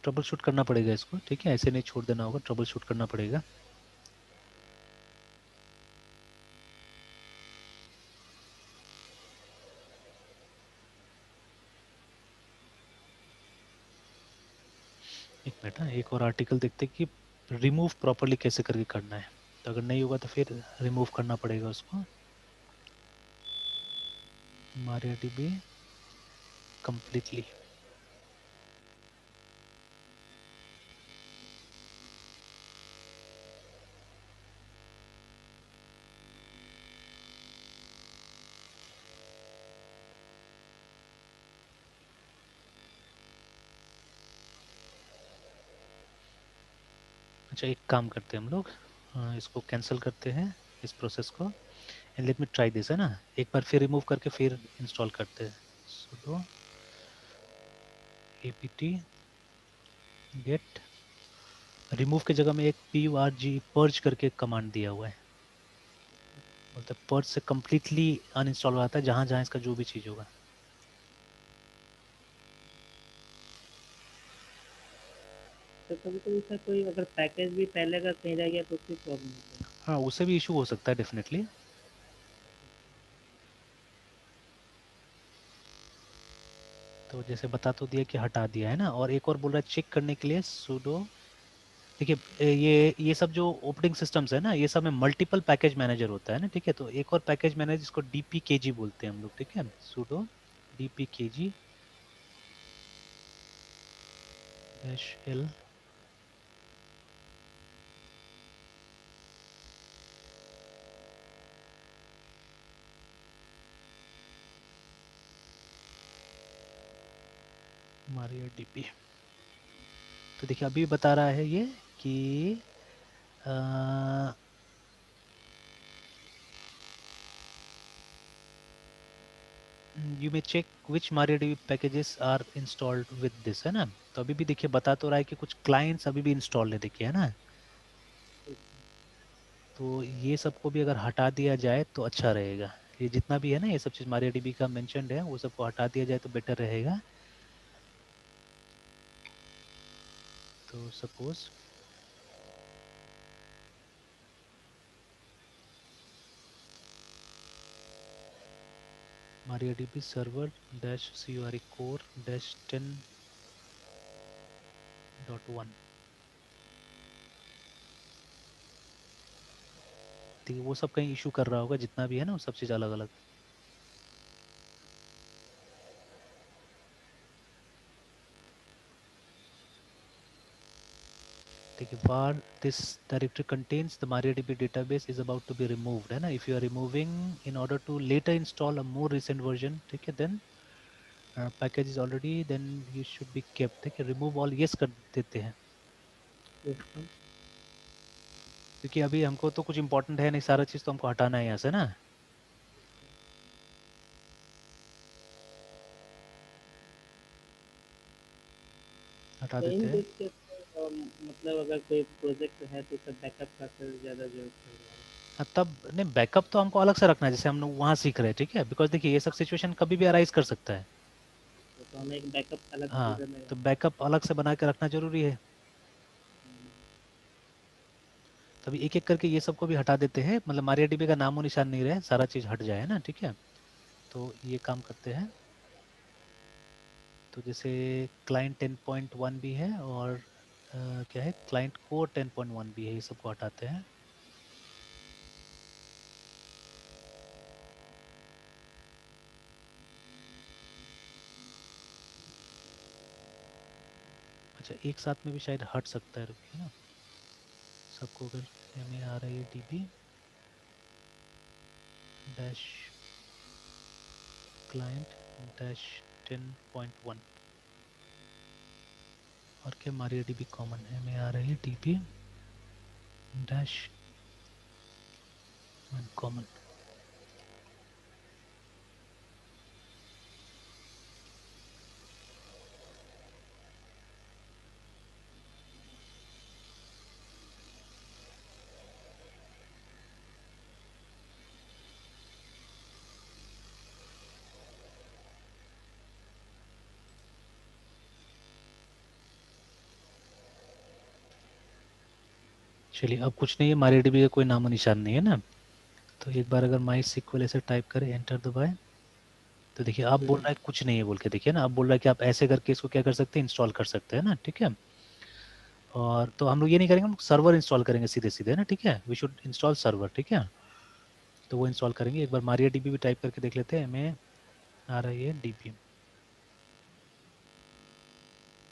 Trouble shoot करना पड़ेगा इसको, ठीक है, ऐसे नहीं छोड़ देना होगा, ट्रबल शूट करना पड़ेगा. एक मिनट, एक और आर्टिकल देखते कि रिमूव प्रॉपरली कैसे करके करना है. तो अगर नहीं होगा तो फिर रिमूव करना पड़ेगा उसको. MariaDB completely. अच्छा, एक काम करते हैं हम लोग, इसको कैंसिल करते हैं इस प्रोसेस को, and let me try this, है ना. एक बार फिर रिमूव करके फिर इंस्टॉल करते हैं. sudo apt get रिमूव की जगह में एक purg पर्ज करके एक कमांड दिया हुआ है, बोलते हैं पर्ज से कम्प्लीटली अनइंस्टॉल हो जाता है जहाँ जहाँ इसका जो भी चीज़ होगा. तो कभी कभी सर कोई अगर पैकेज भी पहले का कहीं रह गया तो उसकी प्रॉब्लम होती है. हाँ, उससे भी इशू हो सकता है डेफिनेटली. तो जैसे बता तो दिया कि हटा दिया है ना, और एक और बोल रहा है चेक करने के लिए sudo. देखिए ये सब जो ऑपरेटिंग सिस्टम्स है ना, ये सब में मल्टीपल पैकेज मैनेजर होता है ना, ठीक है. तो एक और पैकेज मैनेजर जिसको dpkg बोलते हैं हम लोग, ठीक है, sudo dpkg -l MariaDB. तो देखिए अभी बता रहा है ये कि you may check which MariaDB packages are installed with this, है ना. तो अभी भी देखिए बता तो रहा है कि कुछ क्लाइंट्स अभी भी इंस्टॉल है, देखिए, है ना. तो ये सबको भी अगर हटा दिया जाए तो अच्छा रहेगा. ये जितना भी है ना, ये सब चीज़ MariaDB का मेंशन्ड है, वो सबको हटा दिया जाए तो बेटर रहेगा. तो suppose MariaDB server -CURE core -10.1, ठीक है, वो सब कहीं इशू कर रहा होगा जितना भी है ना, वो सब चीज़ अलग अलग. ठीक है, var this directory contains the MariaDB database is about to be removed, है ना. if you are removing in order to later install a more recent version, ठीक है, then package is already, then you should be kept, ठीक है. remove all yes कर देते हैं, क्योंकि अभी हमको तो कुछ इंपॉर्टेंट है नहीं, सारा चीज़ तो हमको हटाना है यहाँ से ना. हटा तो देते इन हैं. दिस केस मतलब अगर कोई प्रोजेक्ट है तो सब बैकअप का फिर ज़्यादा जरूरत पड़ रहा है. तब नहीं, बैकअप तो हमको अलग से रखना है, जैसे हम लोग वहाँ सीख रहे हैं, ठीक है. बिकॉज देखिए ये सब सिचुएशन कभी भी अराइज कर सकता है. तो हमें एक बैकअप अलग हाँ, फोल्डर में. तो बैकअप अलग से बना के रखना जरूरी है. तभी एक एक करके ये सबको भी हटा देते हैं, मतलब MariaDB का नामो निशान नहीं रहे, सारा चीज़ हट जाए ना, ठीक है. तो ये काम करते हैं. तो जैसे क्लाइंट 10.1 भी है और क्या है क्लाइंट कोर 10.1 भी है, ये सबको हटाते हैं। अच्छा एक साथ में भी शायद हट सकता है, रुकिए ना, सबको अगर MARIA DB dash client dash 10.1 और क्या MARIA DB कॉमन है, MARIA DB डैश कॉमन। चलिए अब कुछ नहीं है, MARIA DB का कोई नामो निशान नहीं है ना। तो एक बार अगर MySQL ऐसे टाइप करें, एंटर दबाएं, तो देखिए अब बोल रहा है कुछ नहीं है बोल के, देखिए ना अब बोल रहा है कि आप ऐसे करके इसको क्या कर सकते हैं, इंस्टॉल कर सकते हैं ना, ठीक है। और तो हम लोग ये नहीं करेंगे, हम सर्वर इंस्टॉल करेंगे सीधे सीधे ना, ठीक है, वी शुड इंस्टॉल सर्वर, ठीक है। तो वो इंस्टॉल करेंगे। एक बार मारिया डीबी भी टाइप करके देख लेते हैं, MARIA DB।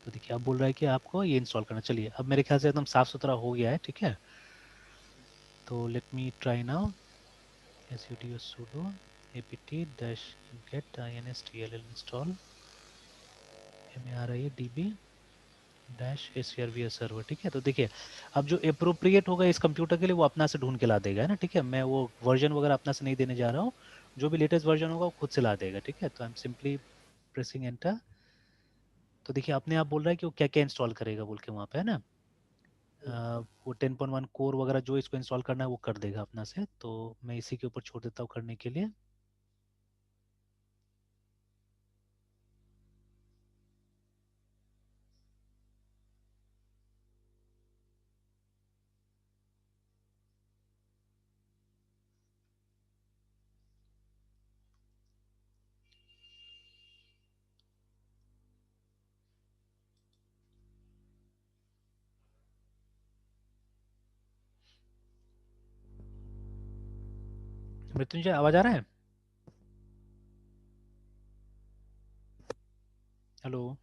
तो देखिए अब बोल रहा है कि आपको ये इंस्टॉल करना। चलिए अब मेरे ख्याल से एकदम साफ सुथरा हो गया है, ठीक है। तो let me try now, sudo sudo apt dash get install install MARIA DB dash SRVS server, ठीक है। तो देखिए अब जो अप्रोप्रिएट होगा इस कंप्यूटर के लिए वो अपना से ढूंढ के ला देगा, है ना, ठीक है। मैं वो वर्जन वगैरह अपना से नहीं देने जा रहा हूँ, जो भी लेटेस्ट वर्जन होगा वो खुद से ला देगा, ठीक है। तो I am simply pressing enter. तो देखिए अपने आप बोल रहा है कि वो क्या क्या इंस्टॉल करेगा बोल के वहाँ पे, है ना। वो 10.1 कोर वगैरह जो इसको इंस्टॉल करना है वो कर देगा अपना से। तो मैं इसी के ऊपर छोड़ देता हूँ करने के लिए। मृत्युंजय आवाज आ रहा है? Hello.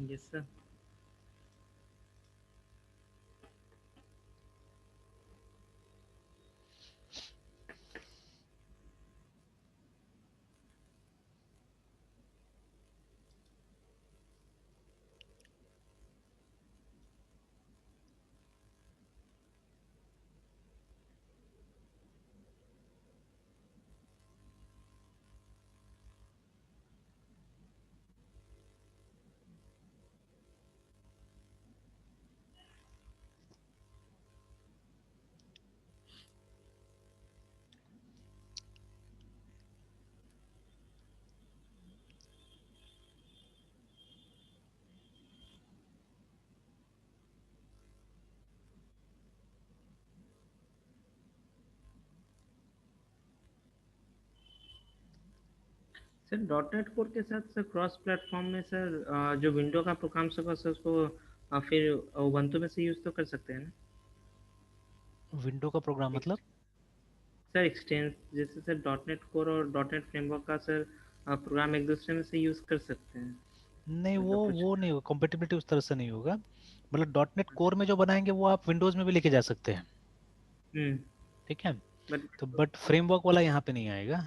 Yes sir. Sir dot net core के साथ सर क्रॉस प्लेटफॉर्म में सर जो विंडो का प्रोग्राम होगा सर उसको फिर उबंटू में से यूज़ तो कर सकते हैं ना? विंडो का प्रोग्राम एक, मतलब? सर एक्सटेंस जैसे सर डॉट नेट कोर और डॉट नेट फ्रेमवर्क का सर प्रोग्राम एक दूसरे में से यूज़ कर सकते हैं, नहीं, वो मतलब कुछ। वो नहीं होगा, कॉम्पेटिबिलिटी उस तरह से नहीं होगा। मतलब डॉट नेट कोर अच्छा। में जो बनाएंगे वो आप विंडोज़ में भी लेके जा सकते हैं, हम्म। ठीक है। बट। तो बट फ्रेमवर्क वाला यहाँ पे नहीं आएगा,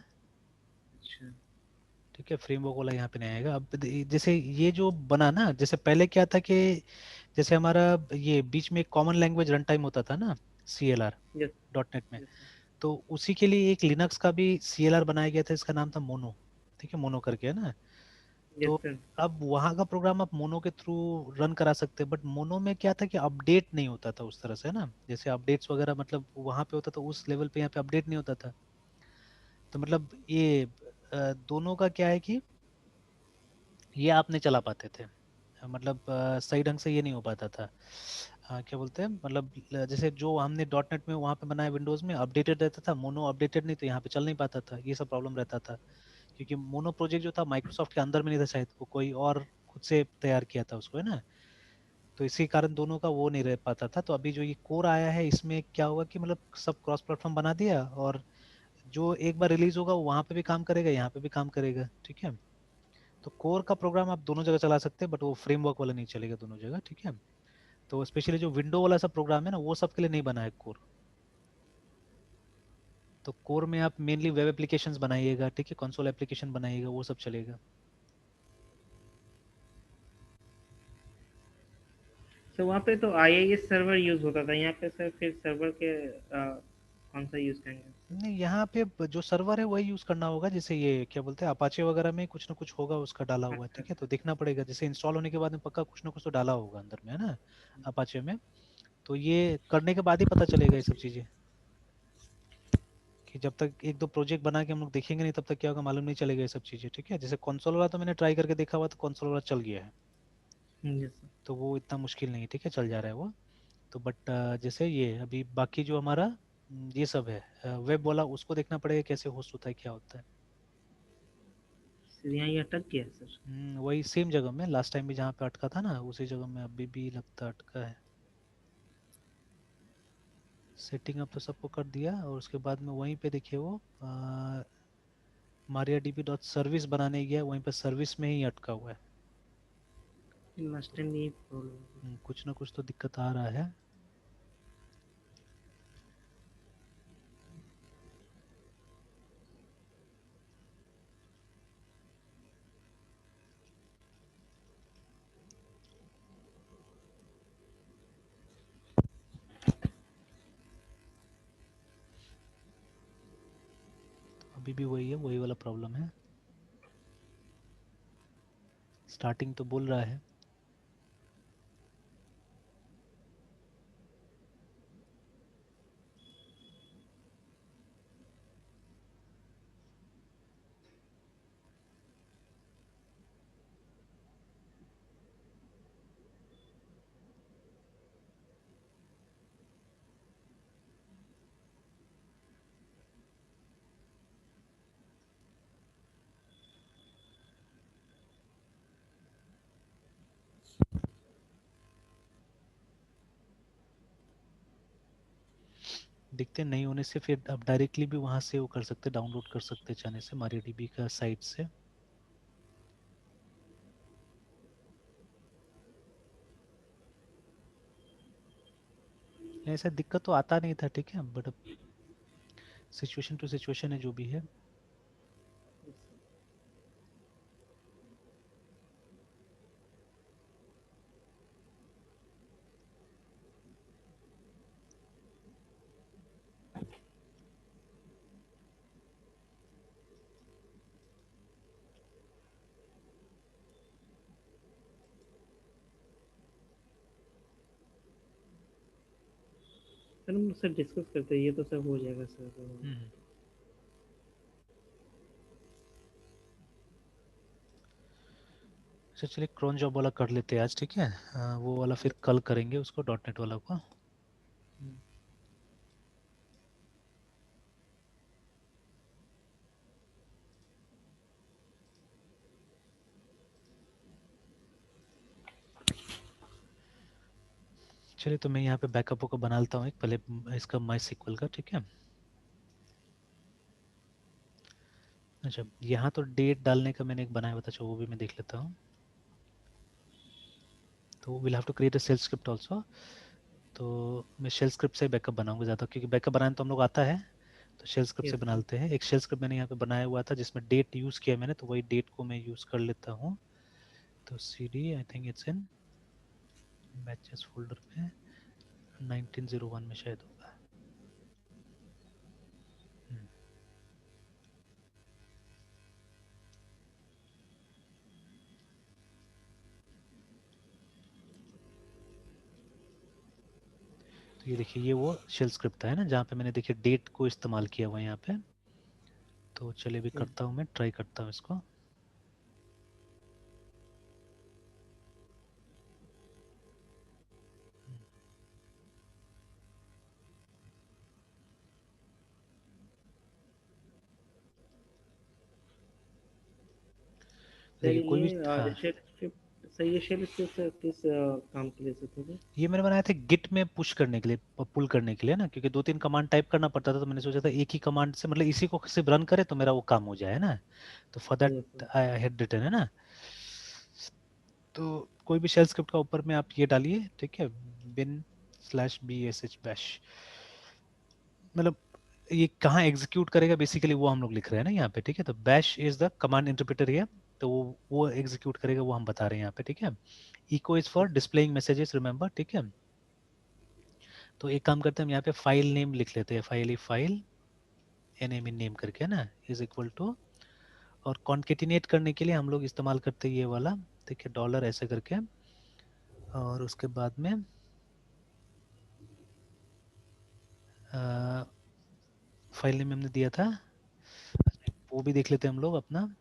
अच्छा। ठीक है। फ्रेमवर्क वाला यहाँ पे नहीं आएगा। अब जैसे ये जो बना ना, जैसे पहले क्या था कि जैसे हमारा ये बीच में एक कॉमन लैंग्वेज रन टाइम होता था ना, CLR, यस। डॉट नेट में। Yes sir. तो उसी के लिए एक लिनक्स का भी CLR बनाया गया था, इसका नाम था मोनो, ठीक है, मोनो करके, है ना। यस तो सर। अब वहाँ का प्रोग्राम आप मोनो के थ्रू रन करा सकते हैं, बट मोनो में क्या था कि अपडेट नहीं होता था उस तरह से, है ना। जैसे अपडेट्स वगैरह मतलब वहाँ पे होता था उस लेवल पे, यहाँ पे अपडेट नहीं होता था। तो मतलब ये दोनों का क्या है कि ये आप नहीं चला पाते थे, मतलब सही ढंग से ये नहीं हो पाता था। क्या बोलते हैं, मतलब जैसे जो हमने डॉट नेट में वहाँ पे बनाया विंडोज़ में अपडेटेड रहता था, मोनो अपडेटेड नहीं, तो यहाँ पे चल नहीं पाता था, ये सब प्रॉब्लम रहता था। क्योंकि मोनो प्रोजेक्ट जो था माइक्रोसॉफ्ट के अंदर में नहीं था, शायद वो कोई और खुद से तैयार किया था उसको, है ना। तो इसी कारण दोनों का वो नहीं रह पाता था। तो अभी जो ये कोर आया है इसमें क्या होगा कि मतलब सब क्रॉस प्लेटफॉर्म बना दिया, और जो एक बार रिलीज होगा वो वहाँ पे भी काम करेगा, यहाँ पे भी काम करेगा, ठीक है। तो कोर का प्रोग्राम आप दोनों जगह चला सकते हैं, बट वो फ्रेमवर्क वाला नहीं चलेगा दोनों जगह, ठीक है। तो स्पेशली जो विंडो वाला सब प्रोग्राम है ना, वो सब के लिए नहीं बना है कोर। तो कोर में आप मेनली वेब एप्लीकेशंस बनाइएगा, ठीक है, कंसोल एप्लीकेशन बनाइएगा, वो सब चलेगा। सर वहाँ पे तो IIS सर्वर यूज़ होता था, यहाँ पे सर फिर सर्वर के कौन सा यूज़ करेंगे? नहीं, यहाँ पे जो सर्वर है वही यूज करना होगा। जैसे ये क्या बोलते हैं, अपाचे वगैरह में कुछ ना कुछ होगा उसका डाला हुआ है, अच्छा। ठीक है। तो देखना पड़ेगा, जैसे इंस्टॉल होने के बाद में पक्का कुछ ना कुछ तो डाला होगा अंदर में, है ना, अपाचे में। तो ये करने के बाद ही पता चलेगा ये सब चीजें, कि जब तक एक दो प्रोजेक्ट बना के हम लोग देखेंगे नहीं तब तक क्या होगा मालूम नहीं चलेगा ये सब चीजें, ठीक है। जैसे कंसोल वाला तो मैंने ट्राई करके देखा हुआ, तो कंसोल वाला चल गया है, यस सर। तो वो इतना मुश्किल नहीं है, ठीक है, चल जा रहा है वो। तो बट जैसे ये अभी बाकी जो हमारा ये सब है वेब वाला, उसको देखना पड़ेगा कैसे होस्ट होता है, क्या होता है। सर यहाँ ये अटक गया है सर। वही सेम जगह में लास्ट टाइम भी जहाँ पे अटका था ना, उसी जगह में अभी भी लगता अटका है। सेटिंग अप तो सबको कर दिया, और उसके बाद में वहीं पे देखिए वो mariadb.service बनाने गया, वहीं पे सर्विस में ही अटका हुआ है। लास्ट टाइम यही प्रॉब्लम। कुछ ना कुछ तो दिक्कत आ रहा है। अभी भी वही है, वही वाला प्रॉब्लम है, स्टार्टिंग तो बोल रहा है। दिखते नहीं होने से फिर आप डायरेक्टली भी वहां से वो कर सकते, डाउनलोड कर सकते चाहने से mariadb का साइट से। ऐसा दिक्कत तो आता नहीं था, ठीक है, बट अब सिचुएशन टू सिचुएशन है जो भी है। सर हम सर डिस्कस करते हैं, ये तो सर हो जाएगा सर तो। हम्म। अच्छा चलिए, क्रॉन जॉब वाला कर लेते हैं आज, ठीक है। वो वाला फिर कल करेंगे उसको, डॉट नेट वाला को। चलिए तो मैं यहाँ पे बैकअप को बना लेता हूँ एक पहले इसका MySQL का, ठीक है। अच्छा यहाँ तो डेट डालने का मैंने एक बनाया हुआ था, अच्छा वो भी मैं देख लेता हूँ। तो will have to create a shell script also. तो मैं शेल स्क्रिप्ट से बैकअप बनाऊंगा ज़्यादा, क्योंकि बैकअप बनाने तो हम लोग आता है, तो शेल स्क्रिप्ट से यस बना सर। लेते हैं। एक शेल स्क्रिप्ट मैंने यहाँ पे बनाया हुआ था जिसमें डेट यूज़ किया मैंने, तो वही डेट को मैं यूज़ कर लेता हूँ। तो CD I think it's in batches folder में 1901 में शायद होगा। हम्म, तो ये देखिए ये वो शेल स्क्रिप्ट है ना, जहाँ पे मैंने देखिए डेट को इस्तेमाल किया हुआ है यहाँ पे। तो चलिए भी करता हूँ, मैं ट्राई करता हूँ इसको। सर देखिए कोई भी, ये हाँ शेल स्क्रिप्ट सर, ये शेल स्क्रिप्ट सर किस काम के लिए सर थे? ये मैंने बनाया था गिट में पुश करने के लिए, पुल करने के लिए ना, क्योंकि 2-3 कमांड टाइप करना पड़ता था, तो मैंने सोचा था एक ही कमांड से मतलब इसी को सिर्फ रन करे तो मेरा वो काम हो जाए ना। तो for yes that sir. I had written है ना। तो कोई भी शेल स्क्रिप्ट का ऊपर में आप ये डालिए, ठीक है, bin/bash बैश, मतलब ये कहाँ एग्जीक्यूट करेगा बेसिकली वो हम लोग लिख रहे हैं ना यहाँ पे, ठीक है। तो bash is the command interpreter है, तो वो एग्जीक्यूट करेगा, वो हम बता रहे हैं यहाँ पे, ठीक है। Echo is for displaying messages, remember, ठीक है। तो एक काम करते हैं हम यहाँ पे फाइल नेम लिख लेते हैं, फाइल एनएम इन नेम करके, है ना, इज इक्वल टू, और कॉन्केटिनेट करने के लिए हम लोग इस्तेमाल करते हैं ये वाला, ठीक है, डॉलर ऐसे करके, और उसके बाद में फाइल नेम हमने दिया था, वो भी देख लेते हैं हम लोग अपना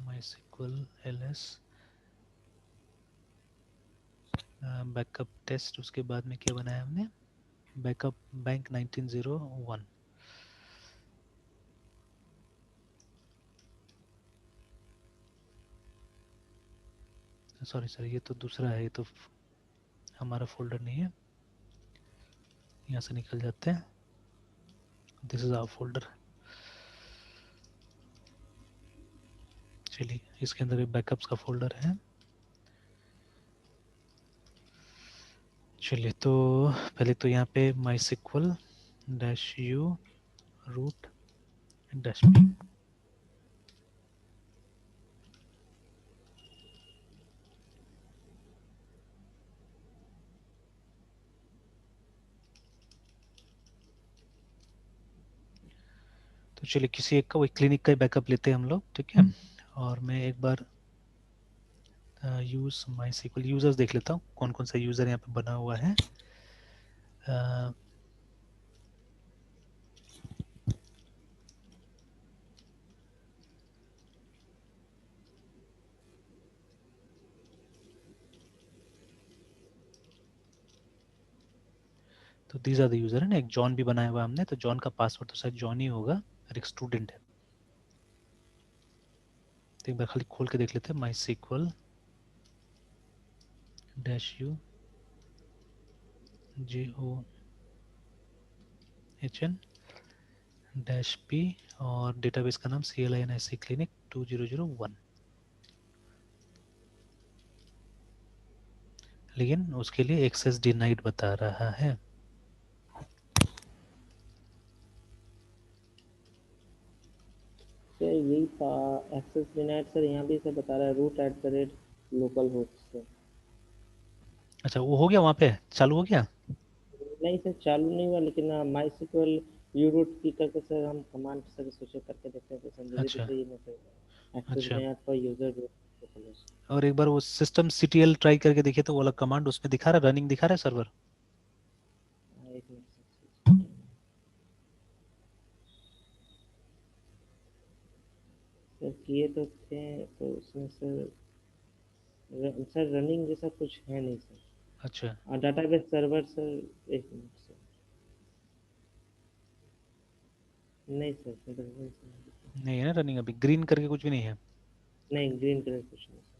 MySQL ls बैकअप टेस्ट। उसके बाद में क्या बनाया हमने, बैकअप बैंक 1901। सॉरी सर ये तो दूसरा है, ये तो हमारा फोल्डर नहीं है, यहाँ से निकल जाते हैं, दिस इज आवर फोल्डर। चलिए इसके अंदर बैकअप्स का फोल्डर है। चलिए तो पहले तो यहाँ पे MySQL-u root-p। तो चलिए किसी एक का, वही क्लिनिक का ही बैकअप लेते हैं हम लोग, ठीक है। और मैं एक बार यूज MySQL यूजर्स देख लेता हूँ कौन कौन सा यूजर यहाँ पे बना हुआ है। तो दीज आर द यूजर है ना, एक जॉन भी बनाया हुआ हमने, तो जॉन का पासवर्ड तो शायद जॉन ही होगा, और एक स्टूडेंट है। तो एक बार खाली खोल के देख लेते हैं, MySQL-u john-p, और डेटाबेस का नाम CLINIC क्लिनिक 2001। लेकिन उसके लिए एक्सेस डिनाइड बता रहा है। सर यही था एक्सेस डिनाइड सर, यहाँ भी सर बता रहा है root at the rate localhost sir. अच्छा वो हो गया, वहाँ पे चालू हो गया। नहीं सर चालू नहीं हुआ, लेकिन माई सिक्वल यू रूट की करके सर हम कमांड सर सोचे करके देखते हैं तो सर मुझे अच्छा दिख रही है मैसेज एक्सेस अच्छा, denied for user local host. और एक बार वो सिस्टम CTL ट्राई करके देखिए, तो वो वाला कमांड उसमें दिखा रहा है, रनिंग दिखा रहा है सर्वर। एक मिनट सर किए तो थे, तो उसमें सर सर रनिंग जैसा कुछ है नहीं सर। अच्छा और डाटाबेस सर्वर सर, एक मिनट सर, नहीं सर सर रनिंग सर, नहीं है ना रनिंग, अभी ग्रीन करके कुछ भी नहीं है। नहीं ग्रीन कलर कुछ नहीं सर।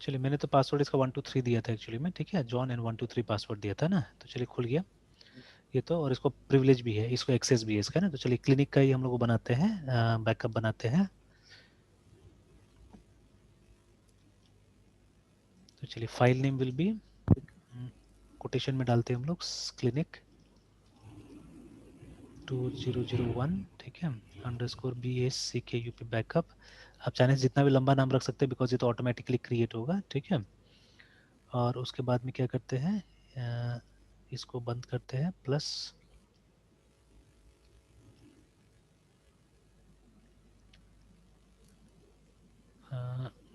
चलिए मैंने तो पासवर्ड इसका 123 दिया था एक्चुअली में, ठीक है, जॉन एंड 123 पासवर्ड दिया था ना, तो चलिए खुल गया ये तो, और इसको प्रिविलेज भी है, इसको एक्सेस भी है इसका ना, तो चलिए क्लिनिक का ही हम लोग बनाते हैं, बैकअप बनाते हैं। तो चलिए file name will be, quotation में डालते हैं हम लोग, क्लिनिक 2001, ठीक है, अंडरस्कोर BACKUP बैकअप। आप चाहें जितना भी लंबा नाम रख सकते हैं बिकॉज ये तो ऑटोमेटिकली क्रिएट होगा, ठीक है। और उसके बाद में क्या करते हैं, इसको बंद करते हैं, plus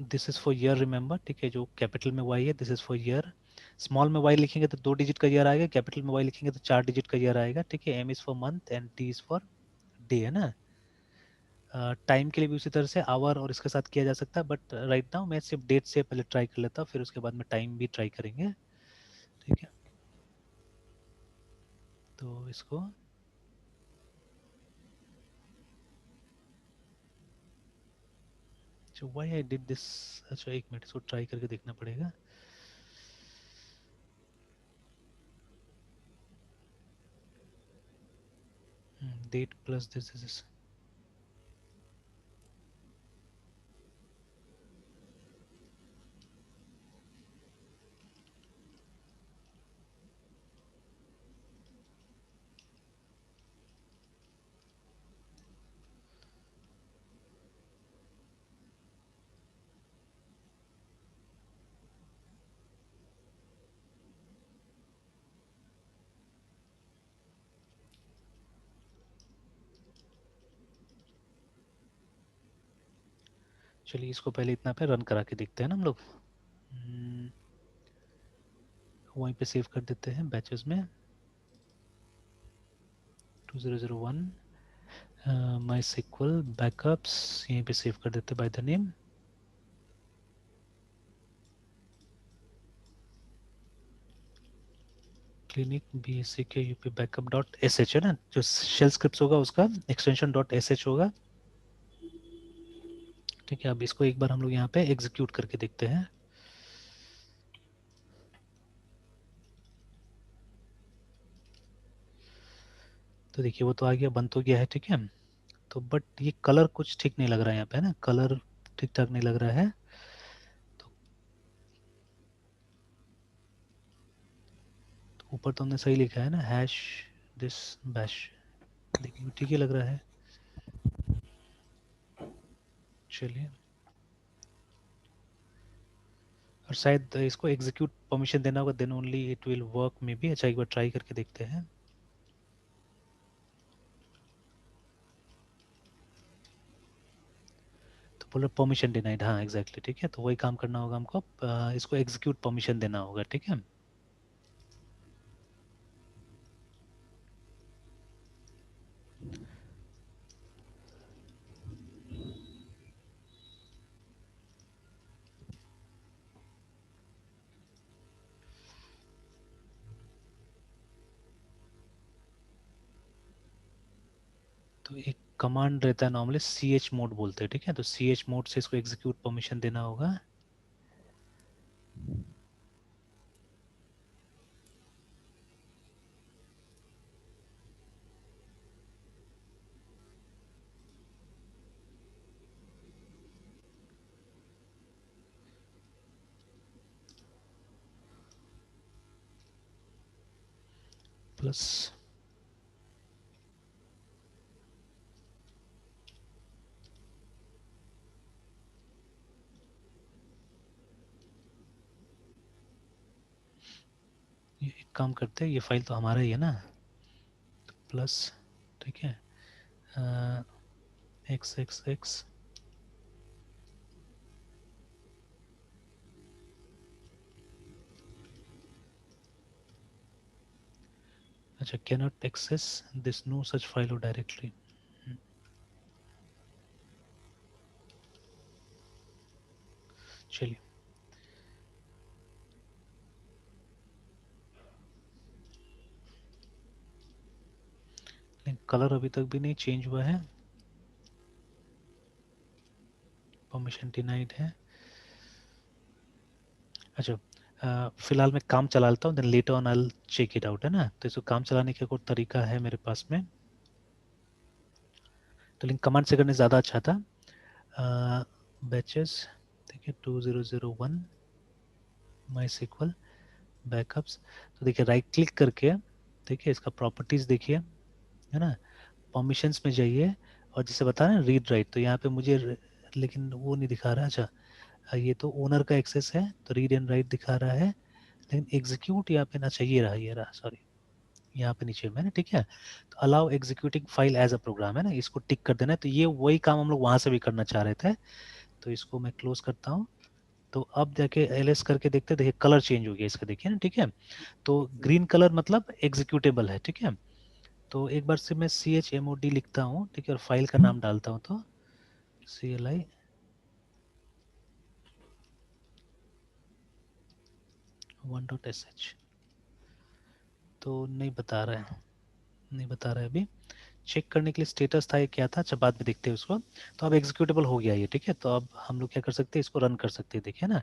this is for year, remember, ठीक है, जो कैपिटल में वाई है this is for year, small में वाई लिखेंगे तो 2 डिजिट का ईयर आएगा, कैपिटल में वाई लिखेंगे तो 4 डिजिट का ईयर आएगा, ठीक है। M is for month and T is for day, है ना। टाइम के लिए भी उसी तरह से आवर और इसके साथ किया जा सकता है, बट राइट नाउ मैं सिर्फ डेट से पहले ट्राई कर लेता हूँ, फिर उसके बाद में टाइम भी ट्राई करेंगे, ठीक है। तो इसको व्हाई आई डिड दिस, अच्छा एक मिनट, इसको ट्राई करके देखना पड़ेगा। डेट प्लस दिस इज, चलिए इसको पहले इतना पे रन करा के देखते हैं ना हम लोग, वहीं पे सेव कर देते हैं बैचेस में, 2001 माई सिक्वल बैकअप्स, यहीं पे सेव कर देते by the name, clinic BACKUP backup dot sh, है ना, जो शेल स्क्रिप्ट होगा उसका एक्सटेंशन डॉट sh होगा, ठीक है। अब इसको एक बार हम लोग यहाँ पे एग्जीक्यूट करके देखते हैं, तो देखिए वो तो आ गया, बंद तो गया है, ठीक है। तो बट ये कलर कुछ ठीक नहीं लग रहा है यहाँ पे, है ना, कलर ठीक ठाक नहीं लग रहा है, तो ऊपर तो हमने सही लिखा है ना, हैश दिस बैश, देखिए ठीक ही लग रहा है। चलिए, और शायद इसको एग्जीक्यूट परमिशन देना होगा, then only it will work maybe. अच्छा एक बार ट्राई करके देखते हैं, तो बोल रहा परमिशन डिनाइड, हाँ एग्जैक्टली, ठीक है। तो वही काम करना होगा हमको, इसको एग्जीक्यूट परमिशन देना होगा, ठीक है। तो एक कमांड रहता है नॉर्मली ch मोड बोलते हैं, ठीक है, तो ch मोड से इसको एग्जीक्यूट परमिशन देना होगा, प्लस ये एक काम करते हैं, ये फाइल तो हमारा ही है ना, तो प्लस, ठीक है, XXX, अच्छा cannot access this no such file और डायरेक्टली, चलिए लेकिन कलर अभी तक भी नहीं चेंज हुआ है, परमिशन डिनाइड है, अच्छा, फिलहाल मैं काम चला लेता हूँ, then later on I check it out, है ना। तो इसको काम चलाने का कोई तरीका है मेरे पास में, तो लिंक कमांड से करने ज़्यादा अच्छा था। बैचेस, देखिए 2001 माई सिक्वल बैकअप्स। तो देखिए राइट क्लिक करके देखिए इसका प्रॉपर्टीज़ देखिए, है ना, परमिशंस में जाइए और जिसे बता रहे हैं रीड राइट, तो यहाँ पे मुझे लेकिन वो नहीं दिखा रहा। अच्छा, ये तो ओनर का एक्सेस है, तो रीड एंड राइट दिखा रहा है, लेकिन एग्जीक्यूट यहाँ पे ना, चाहिए रहा, ये रहा, सॉरी, यहाँ पे नीचे में ना, ठीक है। तो allow executing file as a program, है ना, इसको टिक कर देना है। तो ये वही काम हम लोग वहां से भी करना चाह रहे थे, तो इसको मैं क्लोज करता हूँ। तो अब जाके एलएस करके देखते, देखिए कलर चेंज हो गया इसका, देखिए ना, ठीक है। तो ग्रीन कलर मतलब एग्जीक्यूटेबल है, ठीक है। तो एक बार से मैं CHMOD लिखता हूँ, ठीक है, और फाइल का नाम डालता हूँ, तो CLI 1.sh। तो नहीं बता रहा है, नहीं बता रहा है अभी। चेक करने के लिए स्टेटस था, ये क्या था, अच्छा बाद में देखते हैं उसको। तो अब एग्जीक्यूटेबल हो गया ये, ठीक है। तो अब हम लोग क्या कर सकते हैं, इसको रन कर सकते हैं, देखिए ना।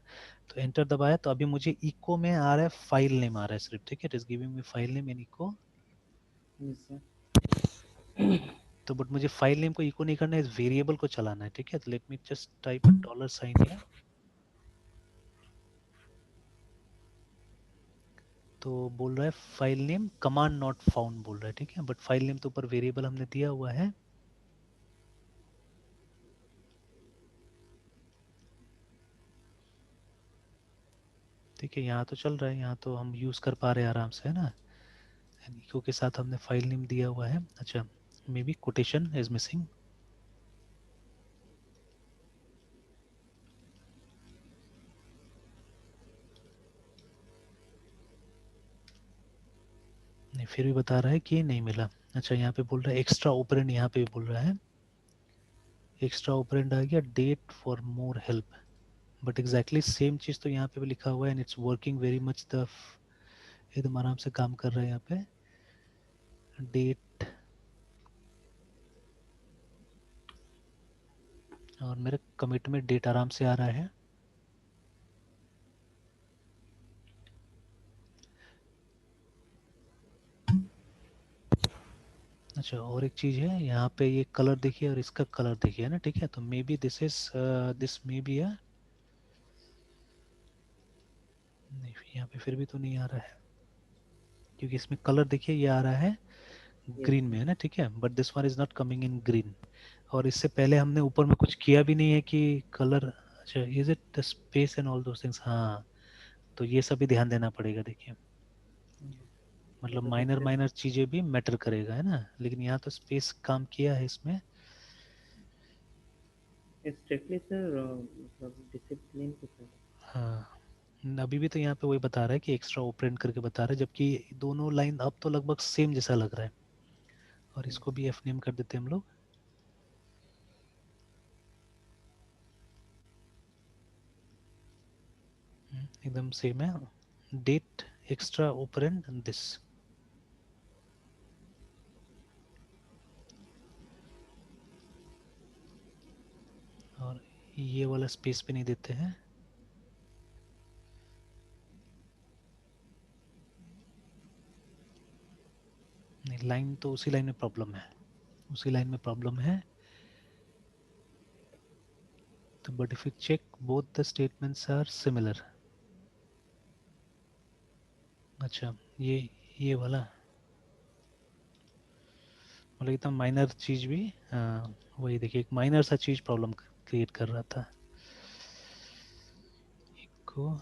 तो एंटर दबाया, तो अभी मुझे इको में आ रहा है, फाइल नेम आ रहा है सिर्फ, ठीक है। It is giving me file name in echo. Yes, sir. तो बट मुझे फाइल नेम को इको नहीं करना है, इस वेरिएबल को चलाना है, ठीक है। तो let me just type a $साइन हियर। तो बोल रहा है file name command not found बोल रहा है, ठीक है। बट फाइल नेम तो ऊपर वेरिएबल हमने दिया हुआ है, ठीक है। यहाँ तो चल रहा है, यहाँ तो हम यूज कर पा रहे हैं आराम से, है ना। इको के साथ हमने फाइल नेम दिया हुआ है। अच्छा, may be quotation is missing. नहीं, फिर भी बता रहा है कि नहीं मिला। अच्छा, यहाँ पे बोल रहा है एक्स्ट्रा ऑपरेंड, यहाँ पे भी बोल रहा है एक्स्ट्रा ऑपरेंड आ गया, date for more help. But exactly same चीज तो यहाँ पे भी लिखा हुआ है, and it's working very much the, एकदम आराम से काम कर रहा है यहाँ पे। डेट, और मेरे कमिट में डेट आराम से आ रहा है। अच्छा, और एक चीज है यहाँ पे, ये कलर देखिए और इसका कलर देखिए, ना, ठीक है। तो may be this is, this may be है, नहीं यहाँ पे फिर भी तो नहीं आ रहा है, क्योंकि इसमें कलर देखिए ये आ रहा है Yes, ग्रीन sir. में, है ना, ठीक है। But this one is not coming in green. और इससे पहले हमने ऊपर में कुछ किया भी नहीं है कि कलर, अच्छा, is it the space and all those things, हाँ। तो ये सब भी ध्यान देना पड़ेगा, देखिए, मतलब तो माइनर जैसे माइनर चीजें भी मैटर करेगा, है ना। लेकिन यहाँ तो स्पेस काम किया है इसमें। स्ट्रिक्टली सर मतलब डिसिप्लिन के साथ। हाँ, अभी भी तो यहाँ पे वही बता रहा है कि एक्स्ट्रा ऑपरेंड करके बता रहा है, जबकि दोनों लाइन अब तो लगभग सेम जैसा लग रहा है। और इसको भी एफ नेम कर देते हैं हम लोग। एकदम सेम है, डेट एक्स्ट्रा ऑपरेंड दिस। और ये वाला स्पेस भी नहीं देते हैं। नहीं, लाइन तो उसी लाइन में प्रॉब्लम है, उसी लाइन में प्रॉब्लम है। तो but if you check both the statements are similar. अच्छा, ये वाला मतलब इतना माइनर चीज भी, वही देखिए एक माइनर सा चीज प्रॉब्लम क्रिएट कर रहा था को।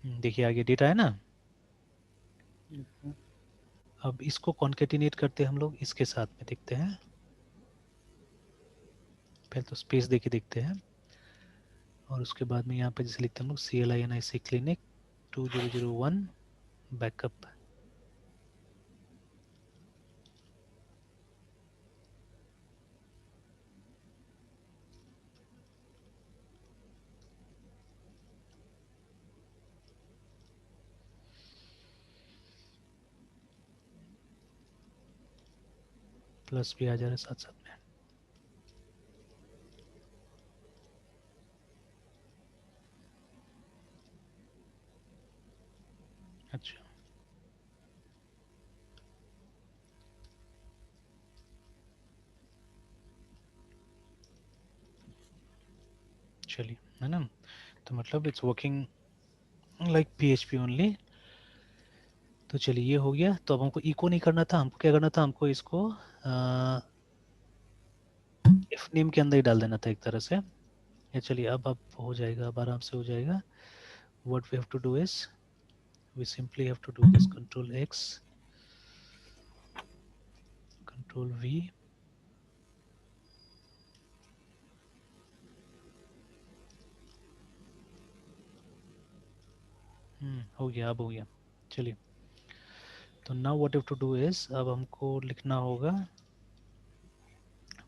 देखिए आगे डेटा है ना। अच्छा, अब इसको कॉन्केटिनेट करते हैं हम लोग इसके साथ में, देखते हैं। पहले तो स्पेस देके देखते हैं, और उसके बाद में यहाँ पे जैसे लिखते हैं हम लोग CLINIC क्लिनिक 2001 बैकअप। प्लस भी आ जा रहा है साथ साथ में। अच्छा चलिए, है ना, तो मतलब it's working like PHP only. तो चलिए ये हो गया। तो अब हमको इको नहीं करना था, हमको क्या करना था, हमको इसको इफ नेम के अंदर ही डाल देना था एक तरह से। या चलिए अब हो जाएगा, अब आराम से हो जाएगा। What we have to do is we simply have to do this control X control V। हो गया, अब हो गया। चलिए, तो now what have to do is, अब हमको लिखना होगा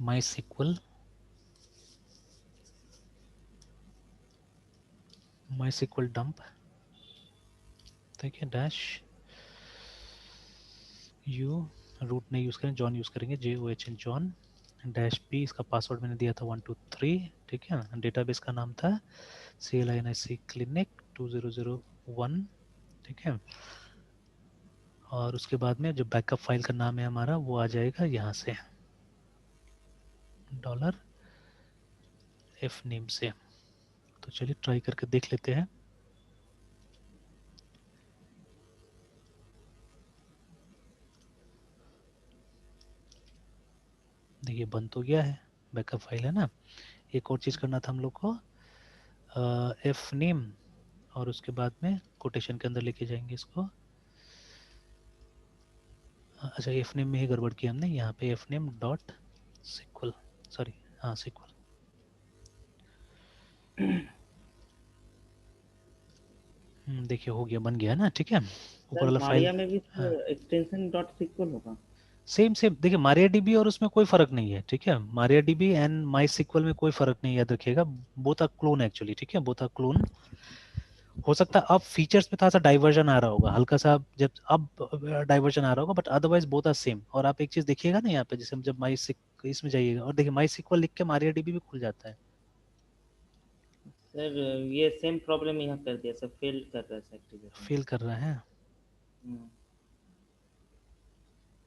MySQL dump, ठीक है, डैश U, रूट नहीं यूज़ करेंगे, जॉन यूज़ करेंगे, JOHN जॉन, डैश P, इसका पासवर्ड मैंने दिया था 123, ठीक है। डेटाबेस का नाम था CLINIC क्लिनिक 2001, ठीक है। और उसके बाद में जो बैकअप फाइल का नाम है हमारा वो आ जाएगा यहाँ से $fname से। तो चलिए ट्राई करके देख लेते हैं। देखिए बन तो गया है, बैकअप फाइल है ना। एक और चीज़ करना था हम लोग को, fname, और उसके बाद में कोटेशन के अंदर लेके जाएंगे इसको। अच्छा fname में ही गड़बड़ किया हमने, यहाँ पे fname डॉट SQL, सॉरी, हाँ SQL। देखिए हो गया, बन गया ना, ठीक है। ऊपर सर वाला फाइल, मारिया में भी हाँ एक्सटेंशन डॉट सिक्वल होगा? Same same. देखिए मारिया डीबी और उसमें कोई फर्क नहीं है, ठीक है। MariaDB and MySQL में कोई फर्क नहीं, याद रखिएगा। बोथ आर क्लोन एक्चुअली, ठीक है, बोथ आर क्लोन। हो सकता है अब फीचर्स में थोड़ा सा डाइवर्जन आ रहा होगा, हल्का सा, जब अब डाइवर्जन आ रहा होगा, but otherwise both are same. और आप एक चीज देखिएगा ना यहाँ पे, जैसे हम जब माई सिक इसमें जाइएगा और देखिए माई सिक्वल लिख के मारिया डीबी भी खुल जाता है। सर ये सेम प्रॉब्लम यहाँ कर दिया सर, फेल कर रहा है सर एक्टिवेशन। फेल कर रहा है।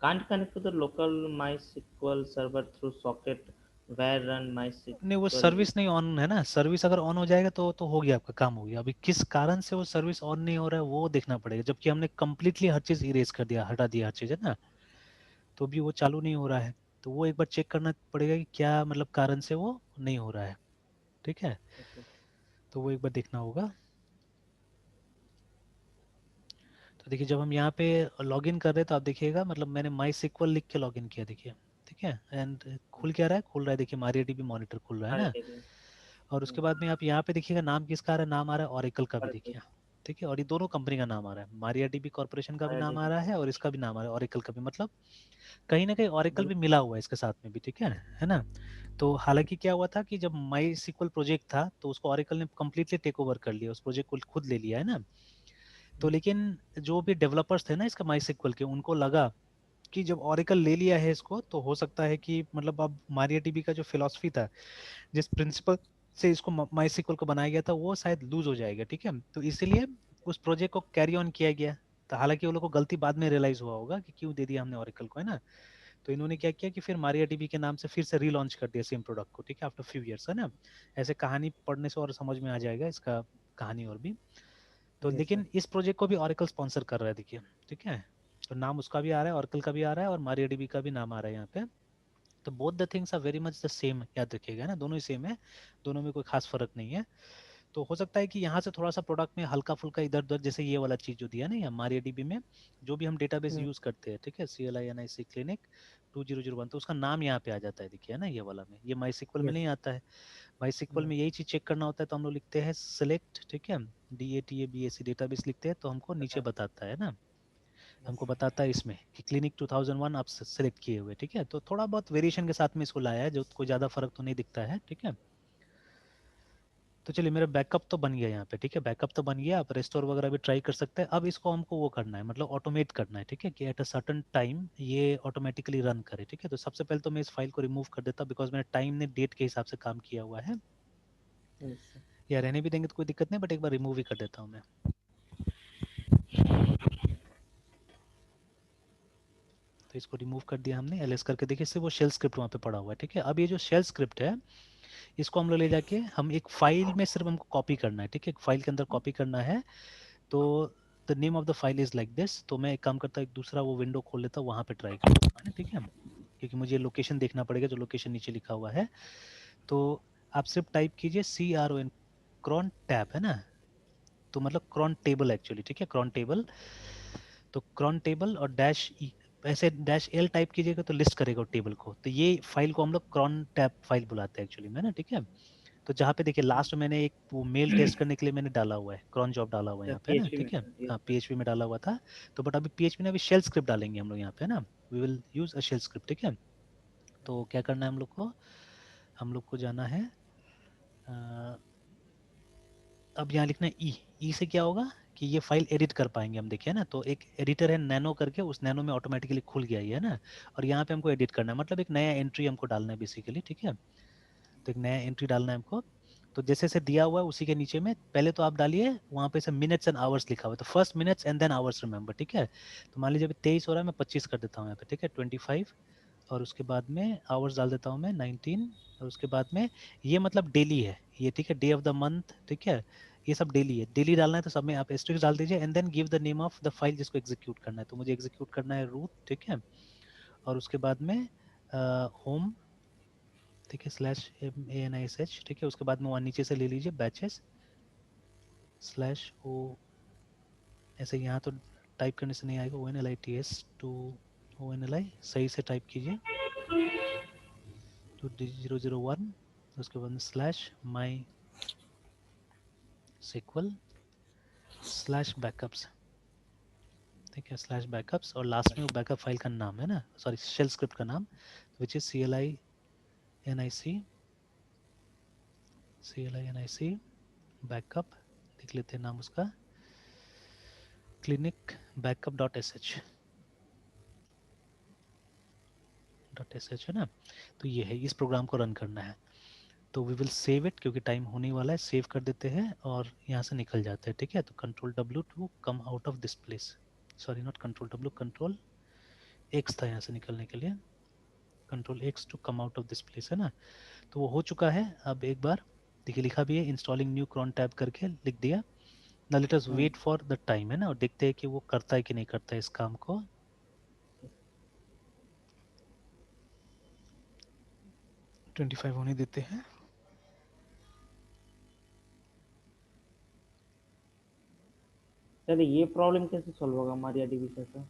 Can't connect to the local MySQL server through socket where run नहीं वो MySQL. सर्विस नहीं ऑन है ना, सर्विस अगर ऑन हो जाएगा तो हो गया, आपका काम हो गया। अभी किस कारण से वो सर्विस ऑन नहीं हो रहा है वो देखना पड़ेगा, जबकि हमने कंप्लीटली हर चीज इरेज कर दिया, हटा दिया हर चीज, है ना। तो भी वो चालू नहीं हो रहा है। तो वो एक बार चेक करना पड़ेगा कि क्या मतलब कारण से वो नहीं हो रहा है, ठीक है। Okay. तो वो एक बार देखना होगा। तो देखिए जब हम यहाँ पे लॉगिन कर रहे हैं तो आप देखिएगा, मतलब मैंने माई सिक्वल लिख के लॉगिन किया, देखिए, ठीक है। एंड खुल क्या रहा है, खुल रहा है, देखिए MariaDB मॉनिटर खुल रहा है ना। MariaDB. और उसके बाद में आप यहाँ पे देखिएगा नाम किसका आ रहा है, नाम आ रहा है ऑरेकल का भी, Oracle. देखिए, ठीक है। और ये दोनों कंपनी का नाम आ रहा है, MariaDB कॉर्पोरेशन का भी नाम आ MariaDB. रहा है और इसका भी नाम आ रहा है ऑरेकल का भी, मतलब कहीं ना कहीं ऑरेकल दोनों. भी मिला हुआ है इसके साथ में भी, ठीक है ना। तो हालांकि क्या हुआ था कि जब माई सिक्वल प्रोजेक्ट था तो उसको ऑरेकल ने कम्प्लीटली टेक ओवर कर लिया, उस प्रोजेक्ट को खुद ले लिया है ना। तो लेकिन जो भी डेवलपर्स थे ना इसका माई सिक्वल के, उनको लगा कि जब ऑरेकल ले लिया है इसको तो हो सकता है कि मतलब अब MariaDB का जो फिलॉसफी था, जिस प्रिंसिपल से इसको माई सिक्वल को बनाया गया था, वो शायद लूज हो जाएगा, ठीक है। तो इसीलिए उस प्रोजेक्ट को कैरी ऑन किया गया। तो हालांकि वो लोग को गलती बाद में रियलाइज हुआ होगा कि क्यों दे दिया हमने ऑरेकल को, है ना। तो इन्होंने क्या किया कि फिर MariaDB के नाम से फिर से रीलॉन्च कर दिया सेम प्रोडक्ट को, ठीक है, आफ्टर फ्यू इयर्स, है ना। ऐसे कहानी पढ़ने से और समझ में आ जाएगा इसका कहानी और भी। तो Yes sir. लेकिन इस प्रोजेक्ट को भी ऑरेकल स्पॉन्सर कर रहा है, देखिए, ठीक है। तो नाम उसका भी आ रहा है, ऑरेकल का भी आ रहा है और MariaDB का भी नाम आ रहा है यहाँ पे। तो both the things are very much the same, याद रखिएगा ना, दोनों ही सेम है, दोनों में कोई खास फर्क नहीं है। तो हो सकता है कि यहाँ से थोड़ा सा प्रोडक्ट में हल्का फुल्का इधर उधर, जैसे ये वाला चीज जो दिया ना यहाँ MariaDB में, जो भी हम डेटाबेस यूज करते हैं, ठीक है, CLINIC क्लिनिक 2001, तो उसका नाम यहाँ पे आ जाता है, देखिए, है ना, ये वाला में, ये माई सिक्वल में Yes. नहीं आता है। माई सिक्वल Hmm. में यही चीज चेक करना होता है, तो हम लोग लिखते हैं सिलेक्ट, ठीक है, DATABAC डेटाबेस लिखते हैं, तो हमको नीचे बताता है ना, Yes. हमको बताता है इसमें कि क्लिनिक 2001 आप सेलेक्ट किए हुए, ठीक है। तो थोड़ा बहुत वेरिएशन के साथ में इसको लाया है, जो कोई ज्यादा फर्क तो नहीं दिखता है, ठीक है। तो चलिए मेरा बैकअप तो बन गया यहाँ पे, ठीक है, बैकअप तो बन गया, आप रेस्टोर वगैरह भी ट्राई कर सकते हैं। अब इसको हमको वो करना है, मतलब ऑटोमेट करना है, ठीक है, कि एट अ सर्टेन टाइम ये ऑटोमेटिकली रन करे, ठीक है। तो सबसे पहले तो मैं इस फाइल को रिमूव कर देता, बिकॉज मैंने टाइम ने डेट के हिसाब से काम किया हुआ है। अच्छा। या रहने भी देंगे तो कोई दिक्कत नहीं, बट एक बार रिमूव ही कर देता हूँ मैं। तो इसको रिमूव कर दिया हमने, एलएस करके देखिए, इससे वो शेल स्क्रिप्ट वहाँ पे पड़ा हुआ है, ठीक है। अब ये जो शेल स्क्रिप्ट है, इसको हम लोग ले जाके हम एक फाइल में सिर्फ हमको कॉपी करना है, ठीक है, एक फाइल के अंदर कॉपी करना है। तो the name of the file is like this. तो मैं एक काम करता हूँ, एक दूसरा वो विंडो खोल लेता हूँ, वहाँ पे ट्राई करता हूँ, ठीक है, क्योंकि मुझे लोकेशन देखना पड़ेगा, जो लोकेशन नीचे लिखा हुआ है। तो आप सिर्फ टाइप कीजिए CRON, क्रॉन टैब है ना, तो मतलब क्रॉन टेबल एक्चुअली, ठीक है, क्रॉन टेबल। तो क्रॉन टेबल और डैश ई, ऐसे डैश एल टाइप कीजिएगा तो लिस्ट करेगा टेबल को। तो ये फाइल को हम लोग क्रॉन टैब फाइल बुलाते हैं एक्चुअली में ना, ठीक है। तो जहाँ पे देखिए लास्ट में मैंने एक वो मेल टेस्ट करने के लिए मैंने डाला हुआ है, क्रॉन जॉब डाला हुआ है यहाँ पे ना, पीएचपी में ठीक है। था, यस हाँ सर। PHP में डाला हुआ था। तो बट अभी PHP में अभी शेल स्क्रिप्ट डालेंगे हम लोग यहाँ पे ना, we will use a shell script, ठीक है। तो क्या करना है हम लोग को जाना है, अब यहाँ लिखना है ई से क्या होगा कि ये फाइल एडिट कर पाएंगे हम, देखिए ना। तो एक एडिटर है नैनो करके, उस नैनो में ऑटोमेटिकली खुल गया ये है ना। और यहाँ पे हमको एडिट करना है, मतलब एक नया एंट्री हमको डालना है बेसिकली, ठीक है। तो एक नया एंट्री डालना है हमको। तो जैसे से दिया हुआ है उसी के नीचे में पहले तो आप डालिए वहाँ पे से मिनट्स एंड आवर्स लिखा हुआ है, तो first minutes and then hours remember, ठीक है। तो मान लीजिए अभी 23 हो रहा है, मैं 25 कर देता हूँ यहाँ पे, ठीक है, 25। और उसके बाद में आवर्स डाल देता हूँ मैं 19। और उसके बाद में ये मतलब डेली है ये, ठीक है, डे ऑफ द मंथ, ठीक है, ये सब डेली है। डेली डालना है तो सब में आप एस्ट्रिक्स डाल दीजिए and then give the name of the file जिसको एग्जीक्यूट करना है। तो मुझे एग्जीक्यूट करना है रूट, ठीक है। और उसके बाद में होम, ठीक है, /MANISH, ठीक है। उसके बाद में वहाँ नीचे से ले लीजिए बैचेस /O, ऐसे यहाँ तो टाइप करने से नहीं आएगा, ONLITS टू ONLI सही से टाइप कीजिए, 2001। उसके बाद में /MySQL /backups, ठीक है, /backups। और लास्ट में वो बैकअप फाइल का नाम है ना, सॉरी शेल स्क्रिप्ट का नाम, विच इज CLINIC बैकअप, देख लेते हैं नाम उसका, क्लिनिक बैकअप .sh है ना। तो ये है, इस प्रोग्राम को रन करना है। तो वी विल सेव इट, क्योंकि टाइम होने वाला है, सेव कर देते हैं और यहाँ से निकल जाते हैं, ठीक है। तो Ctrl+W to come out of this place, sorry not Ctrl+W, Ctrl+X था यहाँ से निकलने के लिए, Ctrl+X to come out of this place है ना। तो वो हो चुका है। अब एक बार देखिए लिखा भी है इंस्टॉलिंग न्यू क्रॉन टैब करके लिख दिया। Now let us wait for the time है ना, और देखते हैं कि वो करता है कि नहीं करता है इस काम को। 25 होने देते हैं। सर ये प्रॉब्लम कैसे सॉल्व होगा मारिया डीबी का सर?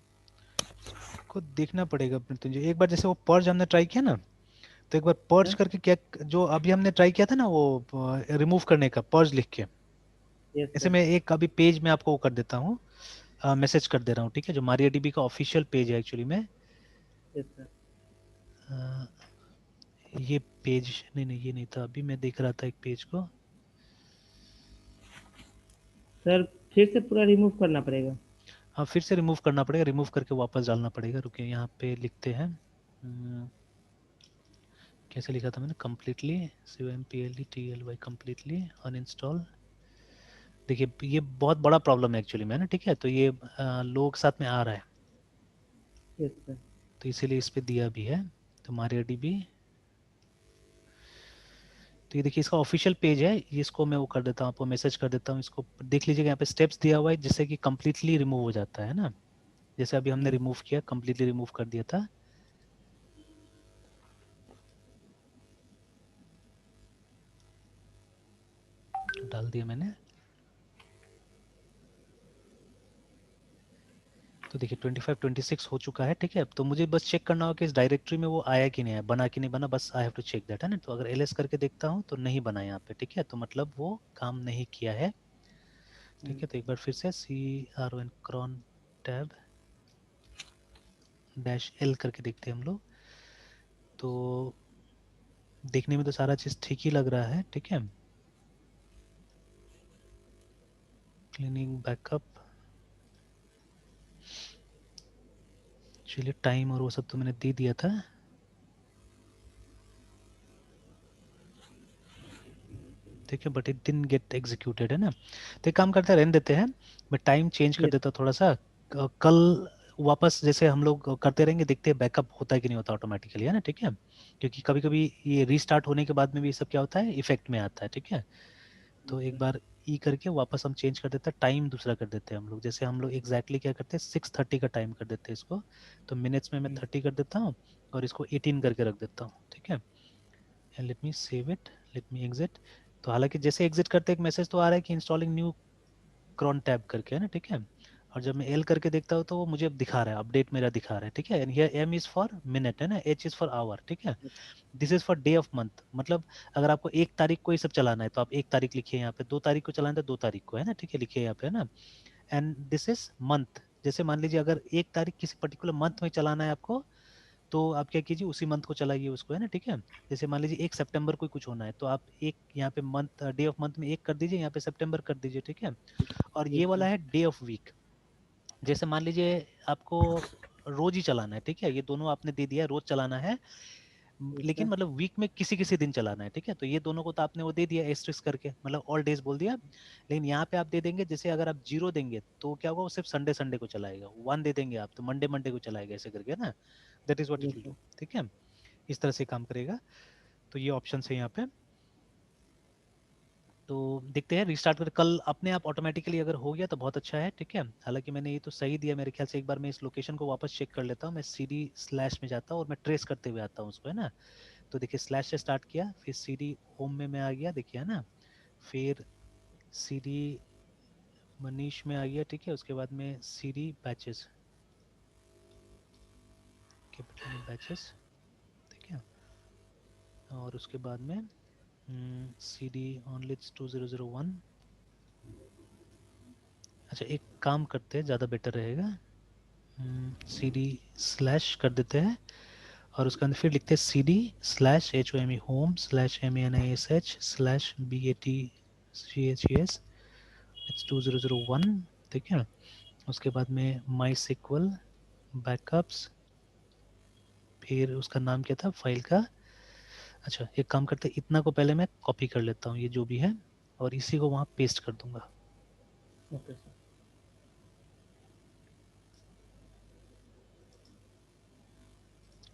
को देखना पड़ेगा मृत्युंजय, एक बार जैसे वो पर्ज हमने ट्राई किया ना, तो एक बार पर्ज सर करके क्या, जो अभी हमने ट्राई किया था ना वो रिमूव करने का पर्ज लिख के, यस ऐसे सर। मैं एक अभी पेज में आपको वो कर देता हूँ, मैसेज कर दे रहा हूँ, ठीक है, जो मारियाडीबी का ऑफिशियल पेज है एक्चुअली में। Yes sir. अ, ये पेज नहीं नहीं ये नहीं था, अभी मैं देख रहा था एक पेज को। सर फिर से पूरा रिमूव करना पड़ेगा? हाँ फिर से रिमूव करना पड़ेगा, रिमूव करके वापस डालना पड़ेगा। रुकिए यहाँ पे लिखते हैं, कैसे लिखा था मैंने, कम्प्लीटली COMPLETLY कम्प्लीटली अनइंस्टॉल। देखिए ये बहुत बड़ा प्रॉब्लम है एक्चुअली में ना, ठीक है। तो ये लोग साथ में आ रहा है, यस सर। तो इसीलिए इस पे दिया भी है। तो MariaDB, तो ये देखिए इसका ऑफिशियल पेज है, इसको मैं वो कर देता हूँ, आपको मैसेज कर देता हूँ। इसको देख लीजिएगा, यहाँ पे स्टेप्स दिया हुआ है जिससे कि कम्प्लीटली रिमूव हो जाता है ना। जैसे अभी हमने रिमूव किया, कम्प्लीटली रिमूव कर दिया था। डाल दिया मैंने। तो देखिए 25 26 हो चुका है, ठीक है। तो मुझे बस चेक करना होगा कि इस डायरेक्टरी में वो आया कि नहीं आया, बना कि नहीं बना, बस I have to check that है ना। तो अगर एलएस करके देखता हूँ तो नहीं बना यहाँ पे, ठीक है, तो मतलब वो काम नहीं किया है, ठीक है। तो एक बार फिर से CRON क्रॉन टैब -L करके देखते हैं हम लोग। तो देखने में तो सारा चीज़ ठीक ही लग रहा है, ठीक है। क्लीनिंग बैकअप, चलिए टाइम और वो सब तो मैंने दे दिया था। ठीक है, but it didn't get executed है ना। तो एक काम करते हैं, रहने देते हैं, मैं टाइम चेंज कर यस देता थोड़ा सा। कल वापस जैसे हम लोग करते रहेंगे, देखते हैं बैकअप होता है कि नहीं होता ऑटोमेटिकली, है ना। ठीक है, क्योंकि कभी कभी ये रीस्टार्ट होने के बाद में भी ये सब क्या होता है, इफेक्ट में आता है। ठीक है, तो एक बार ई करके वापस हम चेंज कर देते हैं, टाइम दूसरा कर देते हैं हम लोग। जैसे हम लोग एग्जैक्टली क्या करते हैं, 6:30 का टाइम कर देते हैं इसको, तो मिनट्स में मैं 30 कर देता हूँ और इसको 18 करके रख देता हूँ। ठीक है, and let me save it, let me exit. तो हालांकि जैसे एग्जिट करते एक मैसेज तो आ रहा है कि इंस्टॉलिंग न्यू क्रॉन टैब करके, है ना। ठीक है, और जब मैं एल करके देखता हूँ तो वो मुझे अब दिखा रहा है, अपडेट मेरा दिखा रहा है। ठीक है, and here M is for minute, है ना, एच इज फॉर आवर। ठीक है, this is for day of month, मतलब अगर आपको 1 तारीख को ये सब चलाना है तो आप 1 तारीख लिखिए यहाँ पे, 2 तारीख को चलाना है तो 2 तारीख को, है ना। ठीक है, लिखिए यहाँ पे, है ना। एंड दिस इज मंथ, जैसे मान लीजिए अगर 1 तारीख किसी पर्टिकुलर मंथ में चलाना है आपको, तो आप क्या कीजिए, उसी मंथ को चलाइए उसको, है ना। ठीक है, जैसे मान लीजिए 1 सितंबर को कुछ होना है तो आप एक यहाँ पे मंथ, डे ऑफ मंथ में 1 कर दीजिए, यहाँ पे सितंबर कर दीजिए। ठीक है, और ये वाला है डे ऑफ वीक। जैसे मान लीजिए आपको रोज ही चलाना है, ठीक है, ये दोनों आपने दे दिया है, रोज चलाना है, लेकिन मतलब वीक में किसी किसी दिन चलाना है। ठीक है, तो ये दोनों को तो आपने वो दे दिया एस्ट्रिक्स करके, मतलब ऑल डेज बोल दिया। लेकिन यहाँ पे आप दे देंगे, जैसे अगर आप 0 देंगे तो क्या होगा, वो सिर्फ संडे संडे को चलाएगा। 1 दे देंगे आप तो मंडे मंडे को चलाएगा, ऐसे करके ना। That is what it will do. ठीक है, इस तरह से काम करेगा। तो ये ऑप्शन है यहाँ पे। तो देखते हैं, रिस्टार्ट कर, कल अपने आप ऑटोमेटिकली अगर हो गया तो बहुत अच्छा है। ठीक है, हालांकि मैंने ये तो सही दिया मेरे ख्याल से। एक बार मैं इस लोकेशन को वापस चेक कर लेता हूँ, मैं सीडी स्लैश में जाता हूँ और मैं ट्रेस करते हुए आता हूँ उसको, है ना। तो देखिए स्लैश से स्टार्ट किया, फिर सीडी होम में मैं आ गया, देखिए, है ना। फिर सीडी मनीष में आ गया। ठीक है, उसके बाद में सीडी बैचेस, कैपिटल में बैचेस। ठीक है, और उसके बाद में सीडी ऑनलिट्स 2001। अच्छा, एक काम करते हैं, ज़्यादा बेटर रहेगा, सीडी स्लैश कर देते हैं और उसके अंदर फिर लिखते हैं CD slash H O M E home slash M A N I S H slash B A T C H E S, it's 2001। ठीक है, उसके बाद में माई सिक्वल बैकअप्स, फिर उसका नाम क्या था फाइल का। अच्छा, एक काम करते हैं, इतना को पहले मैं कॉपी कर लेता हूँ, ये जो भी है, और इसी को वहाँ पेस्ट कर दूंगा। Okay sir.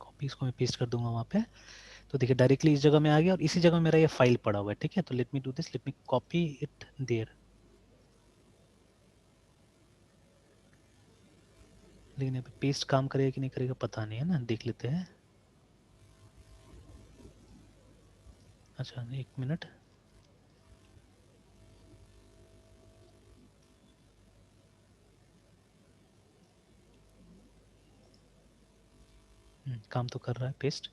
कॉपी इसको मैं पेस्ट कर दूंगा वहाँ पे। तो देखिए डायरेक्टली इस जगह में आ गया और इसी जगह मेरा ये फाइल पड़ा हुआ है। ठीक है, तो let me do this, let me copy it there. लेकिन यहाँ पे पेस्ट काम करेगा कि नहीं करेगा पता नहीं, है ना, देख लेते हैं। अच्छा, 1 मिनट। काम तो कर रहा है पेस्ट।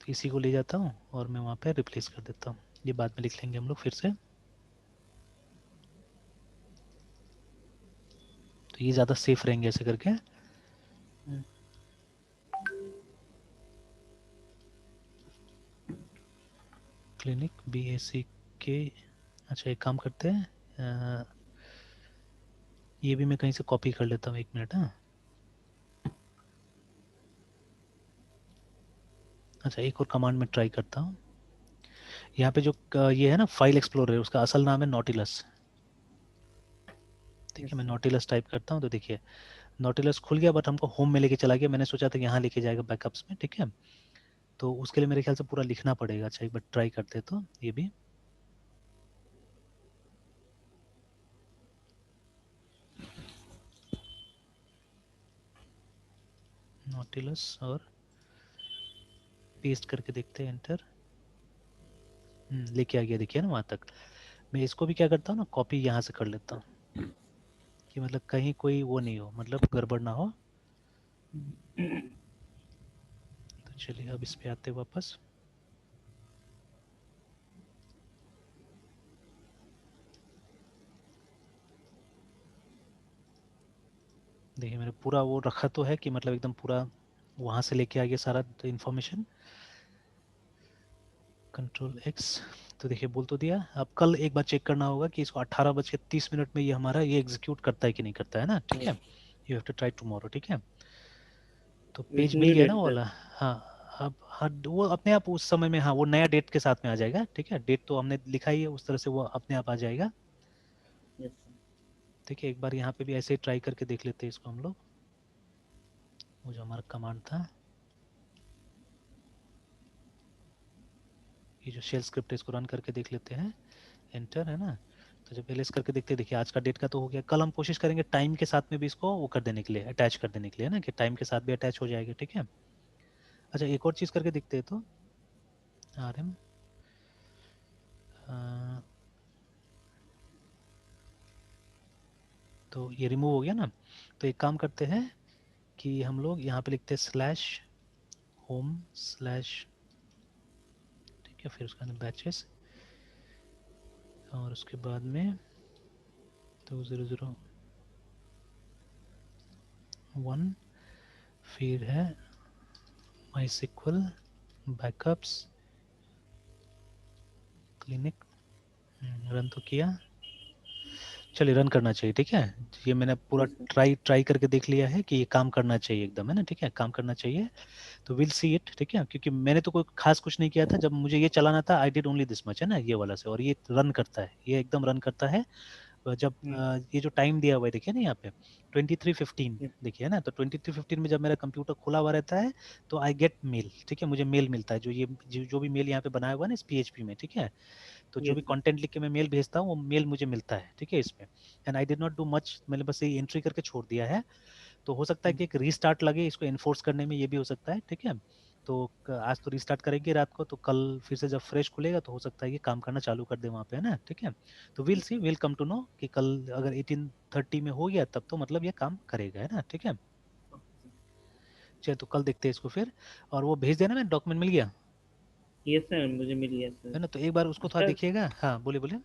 तो इसी को ले जाता हूँ और मैं वहाँ पे रिप्लेस कर देता हूँ। ये बाद में लिख लेंगे हम लोग फिर से। तो ये ज़्यादा सेफ रहेंगे ऐसे करके। Clinic BACK। अच्छा, एक काम करते हैं, ये भी मैं कहीं से कॉपी कर लेता हूँ, 1 मिनट। हाँ, अच्छा, एक और कमांड में ट्राई करता हूँ। यहाँ पे जो ये है ना फाइल एक्सप्लोरर, उसका असल नाम है नॉटिलस। ठीक है, मैं नॉटिलस टाइप करता हूँ तो देखिए नॉटिलस खुल गया, बट हमको होम में लेके चला गया। मैंने सोचा था कि यहाँ लेके जाएगा बैकअप्स में। ठीक है, तो उसके लिए मेरे ख्याल से पूरा लिखना पड़ेगा। अच्छा, एक बार ट्राई करते हैं, तो ये भी नॉटिलस और पेस्ट करके देखते हैं, एंटर। लेके आ गया, देखिए ना वहाँ तक। मैं इसको भी क्या करता हूँ ना, कॉपी यहाँ से कर लेता हूँ, कि मतलब कहीं कोई वो नहीं हो, मतलब गड़बड़ ना हो। तो चलिए अब इस पे आते वापस। देखिए मेरा पूरा वो रखा तो है कि मतलब एकदम पूरा वहाँ से लेके आ गया सारा इन्फॉर्मेशन। Ctrl X। तो देखिए बोल तो दिया, अब कल एक बार चेक करना होगा कि इसको 18:30 में ये हमारा ये एग्जीक्यूट करता है कि नहीं करता है ना, ठीक है। You have to try tomorrow, ठीक है। तो विथ पेज मिल न्यू गया ना डेट वो सर। वाला। हाँ, अब हाँ वो अपने आप उस समय में, हाँ वो नया डेट के साथ में आ जाएगा, ठीक है। डेट तो हमने लिखा ही है, उस तरह से वो अपने आप आ जाएगा। Yes sir. ठीक है, एक बार यहाँ पे भी ऐसे ही ट्राई करके देख लेते हैं इसको हम लोग, वो जो हमारा कमांड था, ये जो शेल स्क्रिप्ट है इसको रन करके देख लेते हैं, एंटर है ना। तो जब एलएस करके देखते हैं, देखिए आज का डेट का तो हो गया। कल हम कोशिश करेंगे टाइम के साथ में भी इसको वो कर देने के लिए, अटैच कर देने के लिए ना, कि टाइम के साथ भी अटैच हो जाएगा, ठीक है। अच्छा एक और चीज़ करके देखते हैं, तो आर एम, तो ये रिमूव हो गया ना। तो एक काम करते हैं कि हम लोग यहाँ पे लिखते हैं स्लैश होम स्लैश, ठीक है, फिर उसके अंदर बैचेस, और उसके बाद में 2001, फिर है माई सिक्वल बैकअप्स क्लिनिक, रन तो किया, चलिए रन करना चाहिए, ठीक है। ये मैंने पूरा यस सर। ट्राई करके देख लिया है कि ये काम करना चाहिए एकदम, है ना, ठीक है, काम करना चाहिए। तो विल सी इट, ठीक है, क्योंकि मैंने तो कोई खास कुछ नहीं किया था, जब मुझे ये चलाना था I did only this much, है ना, ये वाला से, और ये रन करता है, ये एकदम रन करता है। जब ये जो टाइम दिया हुआ है देखिए ना यहाँ पे 23:15, यस। देखिए ना, तो 23:15 में जब मेरा कंप्यूटर खुला हुआ रहता है तो आई गेट मेल, ठीक है, मुझे मेल मिलता है, जो ये जो भी मेल यहाँ पे बनाया हुआ है ना इस PHP में, ठीक है। तो जो यस भी सर। कंटेंट लिख के मैं मेल भेजता हूँ वो मेल मुझे मिलता है, ठीक है, इसमें। And I did not do much, मैंने बस ये एंट्री करके छोड़ दिया है। तो हो सकता है कि एक रीस्टार्ट लगे इसको एनफोर्स करने में, ये भी हो सकता है, ठीक है। तो आज तो रीस्टार्ट करेंगे रात को, तो कल फिर से जब फ्रेश खुलेगा तो हो सकता है कि काम करना चालू कर दे वहाँ पे, है ना, ठीक है। तो will see, will come to know कि कल अगर 18:30 में हो गया तब तो मतलब ये काम करेगा, है ना, ठीक है। चलिए तो कल देखते हैं इसको फिर, और वो भेज देना, मैं डॉक्यूमेंट मिल गया, यस सर, मुझे मिल गया सर। है ना। तो एक बार उसको थोड़ा सर देखिएगा, हाँ बोलिए बोलिए।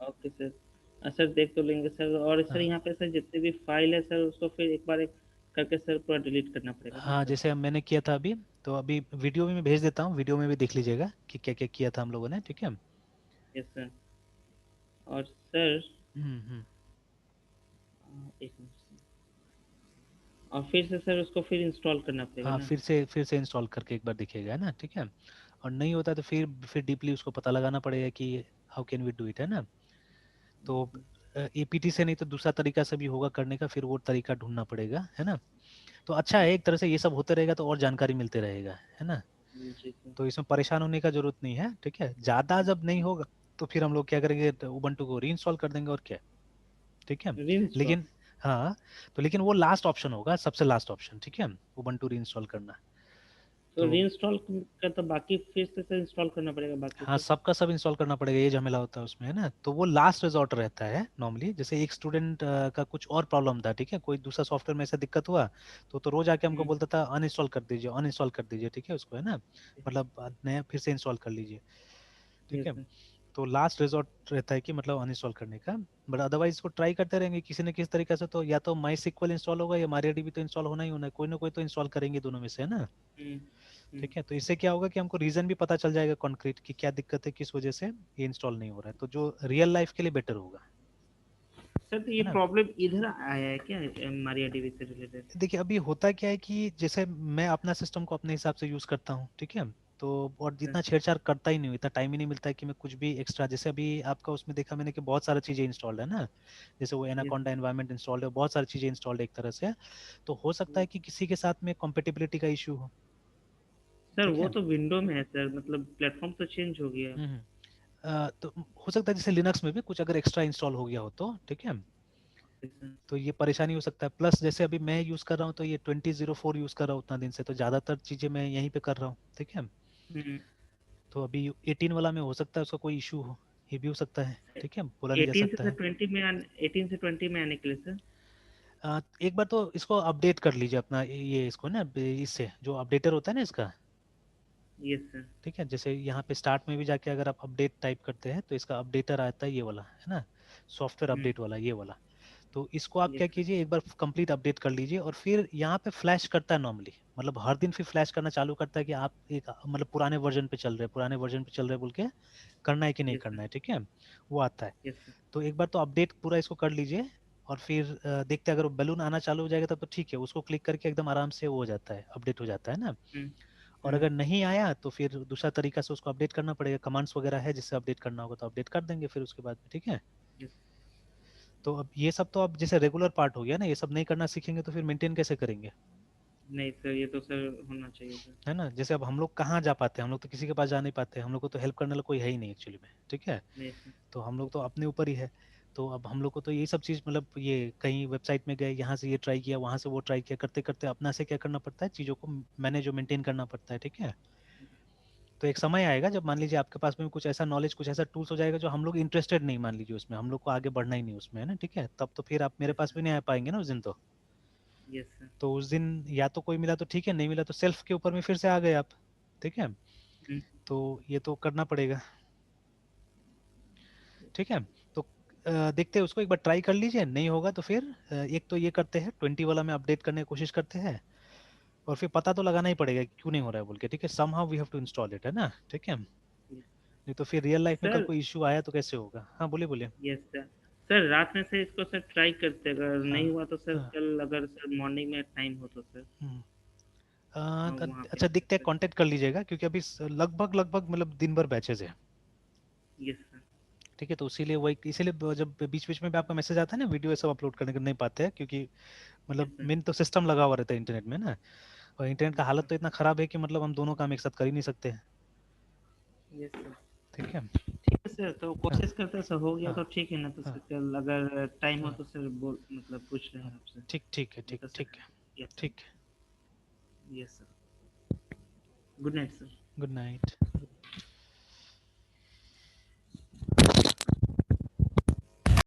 Okay sir. सर देख तो लेंगे सर, और सर हाँ यहाँ पे सर जितने भी फाइल है सर उसको फिर एक बार एक करके सर पूरा डिलीट करना पड़ेगा ना हाँ, सर? जैसे मैंने किया था अभी, तो अभी वीडियो भी मैं भेज देता हूँ, वीडियो में भी देख लीजिएगा कि क्या क्या किया था हम लोगों ने, ठीक है। Yes sir. और सर हम्म। एक मिनट सर। और फिर से सर उसको फिर इंस्टॉल करना पड़ेगा हाँ, ना? फिर से इंस्टॉल करके एक बार देखिएगा, है ना, ठीक है। और नहीं होता तो फिर डीपली उसको पता लगाना पड़ेगा कि how can we do it, है ना। तो APT से नहीं तो दूसरा तरीका से भी होगा करने का, फिर वो तरीका ढूंढना पड़ेगा, है ना। तो अच्छा है, एक तरह से ये सब होते रहेगा तो और जानकारी मिलते रहेगा, है ना। जी सर। तो इसमें परेशान होने का जरूरत नहीं है, ठीक है। ज़्यादा जब नहीं होगा तो फिर हम लोग क्या करेंगे, उबंटू को रीइंस्टॉल कर देंगे, और क्या, ठीक है। रीइंस्टॉल। लेकिन हाँ, तो लेकिन वो लास्ट ऑप्शन होगा, सबसे लास्ट ऑप्शन, ठीक है, उबंटू रीइंस्टॉल करना। तो तो रीइंस्टॉल का तो बाकी फिर से सर इंस्टॉल करना पड़ेगा बाकी हाँ, सब? सबका सब इंस्टॉल करना पड़ेगा, ये झमेला होता है उसमें, है ना। तो वो लास्ट रिजॉर्ट रहता है नॉर्मली। जैसे एक स्टूडेंट का कुछ और प्रॉब्लम था, ठीक है, कोई दूसरा सॉफ्टवेयर में ऐसा दिक्कत हुआ, तो रोज आके हमको हम्म। बोलता था अनइंस्टॉल कर दीजिए, अनइंस्टॉल कर दीजिए, ठीक है, उसको, है ना, मतलब नया फिर से इंस्टॉल कर लीजिए, ठीक यस है। सर। तो लास्ट रिजॉर्ट रहता है कि मतलब अनइंस्टॉल करने का। बट अदरवाइज इसको ट्राई करते रहेंगे किसी न किसी तरीके से, तो या तो माई सिक्वल इंस्टॉल होगा या MariaDB तो इंस्टॉल होना ही होना है, कोई ना कोई तो इंस्टॉल करेंगे दोनों में से, है ना। हम्म। हम्म। ठीक है, तो इससे क्या होगा कि हमको रीजन भी पता चल जाएगा कॉन्क्रीट कि क्या दिक्कत है, किस वजह से ये इंस्टॉल नहीं हो रहा है, तो जो रियल लाइफ के लिए बेटर होगा, सर तो ये है ना। प्रॉब्लम इधर आया है क्या, मारिया डीबी से रिलेटेड? देखिए अभी होता क्या है कि जैसे मैं अपना सिस्टम को अपने हिसाब से यूज करता हूँ, ठीक है। तो और सर। जितना छेड़छाड़ करता ही नहीं हूँ, इतना टाइम ही नहीं मिलता है कि मैं कुछ भी एक्स्ट्रा, जैसे अभी आपका उसमें देखा मैंने कि बहुत सारी चीजें इंस्टॉल्ड है ना, जैसे वो yes anaconda sir. Environment installed है, बहुत सारी चीजें इंस्टॉल्ड है एक तरह से। तो हो सकता है कि किसी के साथ में कॉम्पेटिबिलिटी का इशू हो, सर ठीक वो है। तो विंडो में है सर, मतलब प्लेटफॉर्म तो चेंज हो गया। हम्म। तो हो सकता है जैसे लिनक्स में भी कुछ अगर एक्स्ट्रा इंस्टॉल हो गया हो तो, ठीक है, यस सर। तो ये परेशानी हो सकता है। प्लस जैसे अभी मैं यूज़ कर रहा हूँ तो ये 2004 यूज़ कर रहा हूँ उतना दिन से, तो ज़्यादातर चीज़ें मैं यहीं पे कर रहा हूँ, ठीक है। हम्म। तो अभी 18 वाला में हो सकता है उसका कोई इशू हो, ये भी हो सकता है, ठीक है, बोला नहीं जा 18 से सकता सर है। 20 में 18 से 20 में आने के लिए सर। एक बार तो इसको अपडेट कर लीजिए अपना ये इसको ना, इससे जो अपडेटर होता है ना इसका, यस सर। ठीक है। जैसे यहाँ पे स्टार्ट में भी जाके अगर आप अपडेट टाइप करते हैं तो इसका अपडेटर आता है ये वाला, है ना, सॉफ्टवेयर हम्म। अपडेट वाला, ये वाला। तो इसको आप क्या यस सर। कीजिए, एक बार कंप्लीट अपडेट कर लीजिए, और फिर यहाँ पे फ्लैश करता है नॉर्मली, मतलब हर दिन फिर फ्लैश करना चालू करता है कि आप एक मतलब पुराने वर्जन पे चल रहे हैं, पुराने वर्जन पे चल रहे हैं बोल के करना है कि नहीं यस सर। करना है, ठीक है, वो आता है। Yes sir. तो एक बार तो अपडेट पूरा इसको कर लीजिए, और फिर देखते हैं, अगर बैलून आना चालू हो जाएगा तब तो ठीक है, उसको क्लिक करके एकदम आराम से वो हो जाता है, अपडेट हो जाता है ना। हम्म। और अगर नहीं आया तो फिर दूसरा तरीका से उसको अपडेट करना पड़ेगा, कमांड्स वगैरह है जिससे अपडेट करना होगा तो अपडेट कर देंगे फिर उसके बाद में, ठीक है। यस। तो अब ये सब तो अब जैसे रेगुलर पार्ट हो गया ना, ये सब नहीं करना सीखेंगे तो फिर मेंटेन कैसे करेंगे, नहीं सर, ये तो सर होना चाहिए सर। है ना। जैसे अब हम लोग कहाँ जा पाते हैं, हम लोग तो किसी के पास जा नहीं पाते, हम लोग को तो हेल्प करने वाला कोई है ही नहीं एक्चुअली में, ठीक है। नहीं सर। तो हम लोग तो अपने ऊपर ही है। तो अब हम लोग को तो यही सब चीज़, मतलब ये कहीं वेबसाइट में गए, यहाँ से ये ट्राई किया, वहाँ से वो ट्राई किया, करते करते अपना से क्या करना पड़ता है, चीज़ों को मैनेज और मेंटेन करना पड़ता है, ठीक है। तो एक समय आएगा जब मान लीजिए आपके पास में कुछ ऐसा नॉलेज, कुछ ऐसा टूल्स हो जाएगा जो हम लोग इंटरेस्टेड नहीं, मान लीजिए उसमें हम लोग को आगे बढ़ना ही नहीं उसमें, है ना, ठीक है, तब तो फिर आप मेरे यस पास सर। भी नहीं आ पाएंगे ना उस दिन तो। Yes sir. तो उस दिन या तो कोई मिला तो ठीक है, नहीं मिला तो सेल्फ के ऊपर में फिर से आ गए आप, ठीक है। हम्म। तो ये तो करना पड़ेगा, ठीक है। तो देखते हैं उसको, एक बार ट्राई कर लीजिए, नहीं होगा तो फिर एक तो ये करते हैं 20 वाला में अपडेट करने की कोशिश करते हैं, और फिर पता तो लगाना ही पड़ेगा कि क्यों नहीं हो रहा है बोल के, ठीक है, somehow we have to install it, है ना, ठीक है। नहीं तो फिर रियल लाइफ में कल सर। कोई इशू आया तो कैसे होगा। हाँ बोलिए बोलिए। Yes sir. सर रात में से इसको सर ट्राई करते, अगर हाँ नहीं हुआ तो सर हाँ। कल अगर सर मॉर्निंग में टाइम हो तो सर हम्म। वहाँ पे आ अच्छा दिखते हैं, सकते। कांटेक्ट कर लीजिएगा, क्योंकि अभी लगभग लगभग मतलब दिन भर बैचेज है, यस सर। ठीक है। तो इसीलिए वही, इसीलिए जब बीच बीच में भी आपका मैसेज आता है ना, वीडियो सब अपलोड करने को नहीं पाते हैं, क्योंकि यस मतलब सर। मेन तो सिस्टम लगा हुआ रहता है इंटरनेट में ना, और इंटरनेट का यस हालत सर। तो इतना खराब है कि मतलब हम दोनों काम एक साथ कर ही नहीं सकते हैं, यस सर। ठीक है। ठीक है सर, तो हाँ कोशिश करते हैं सर, हो गया हाँ तो ठीक है, ना तो हाँ सर कल अगर टाइम हो हाँ तो सर बोल मतलब पूछ हाँ। लेंगे आपसे, ठीक ठीक है, नहीं ठीक तो ठीक सर। है, यस सर। ठीक है। Yes sir. Good night sir. Good night.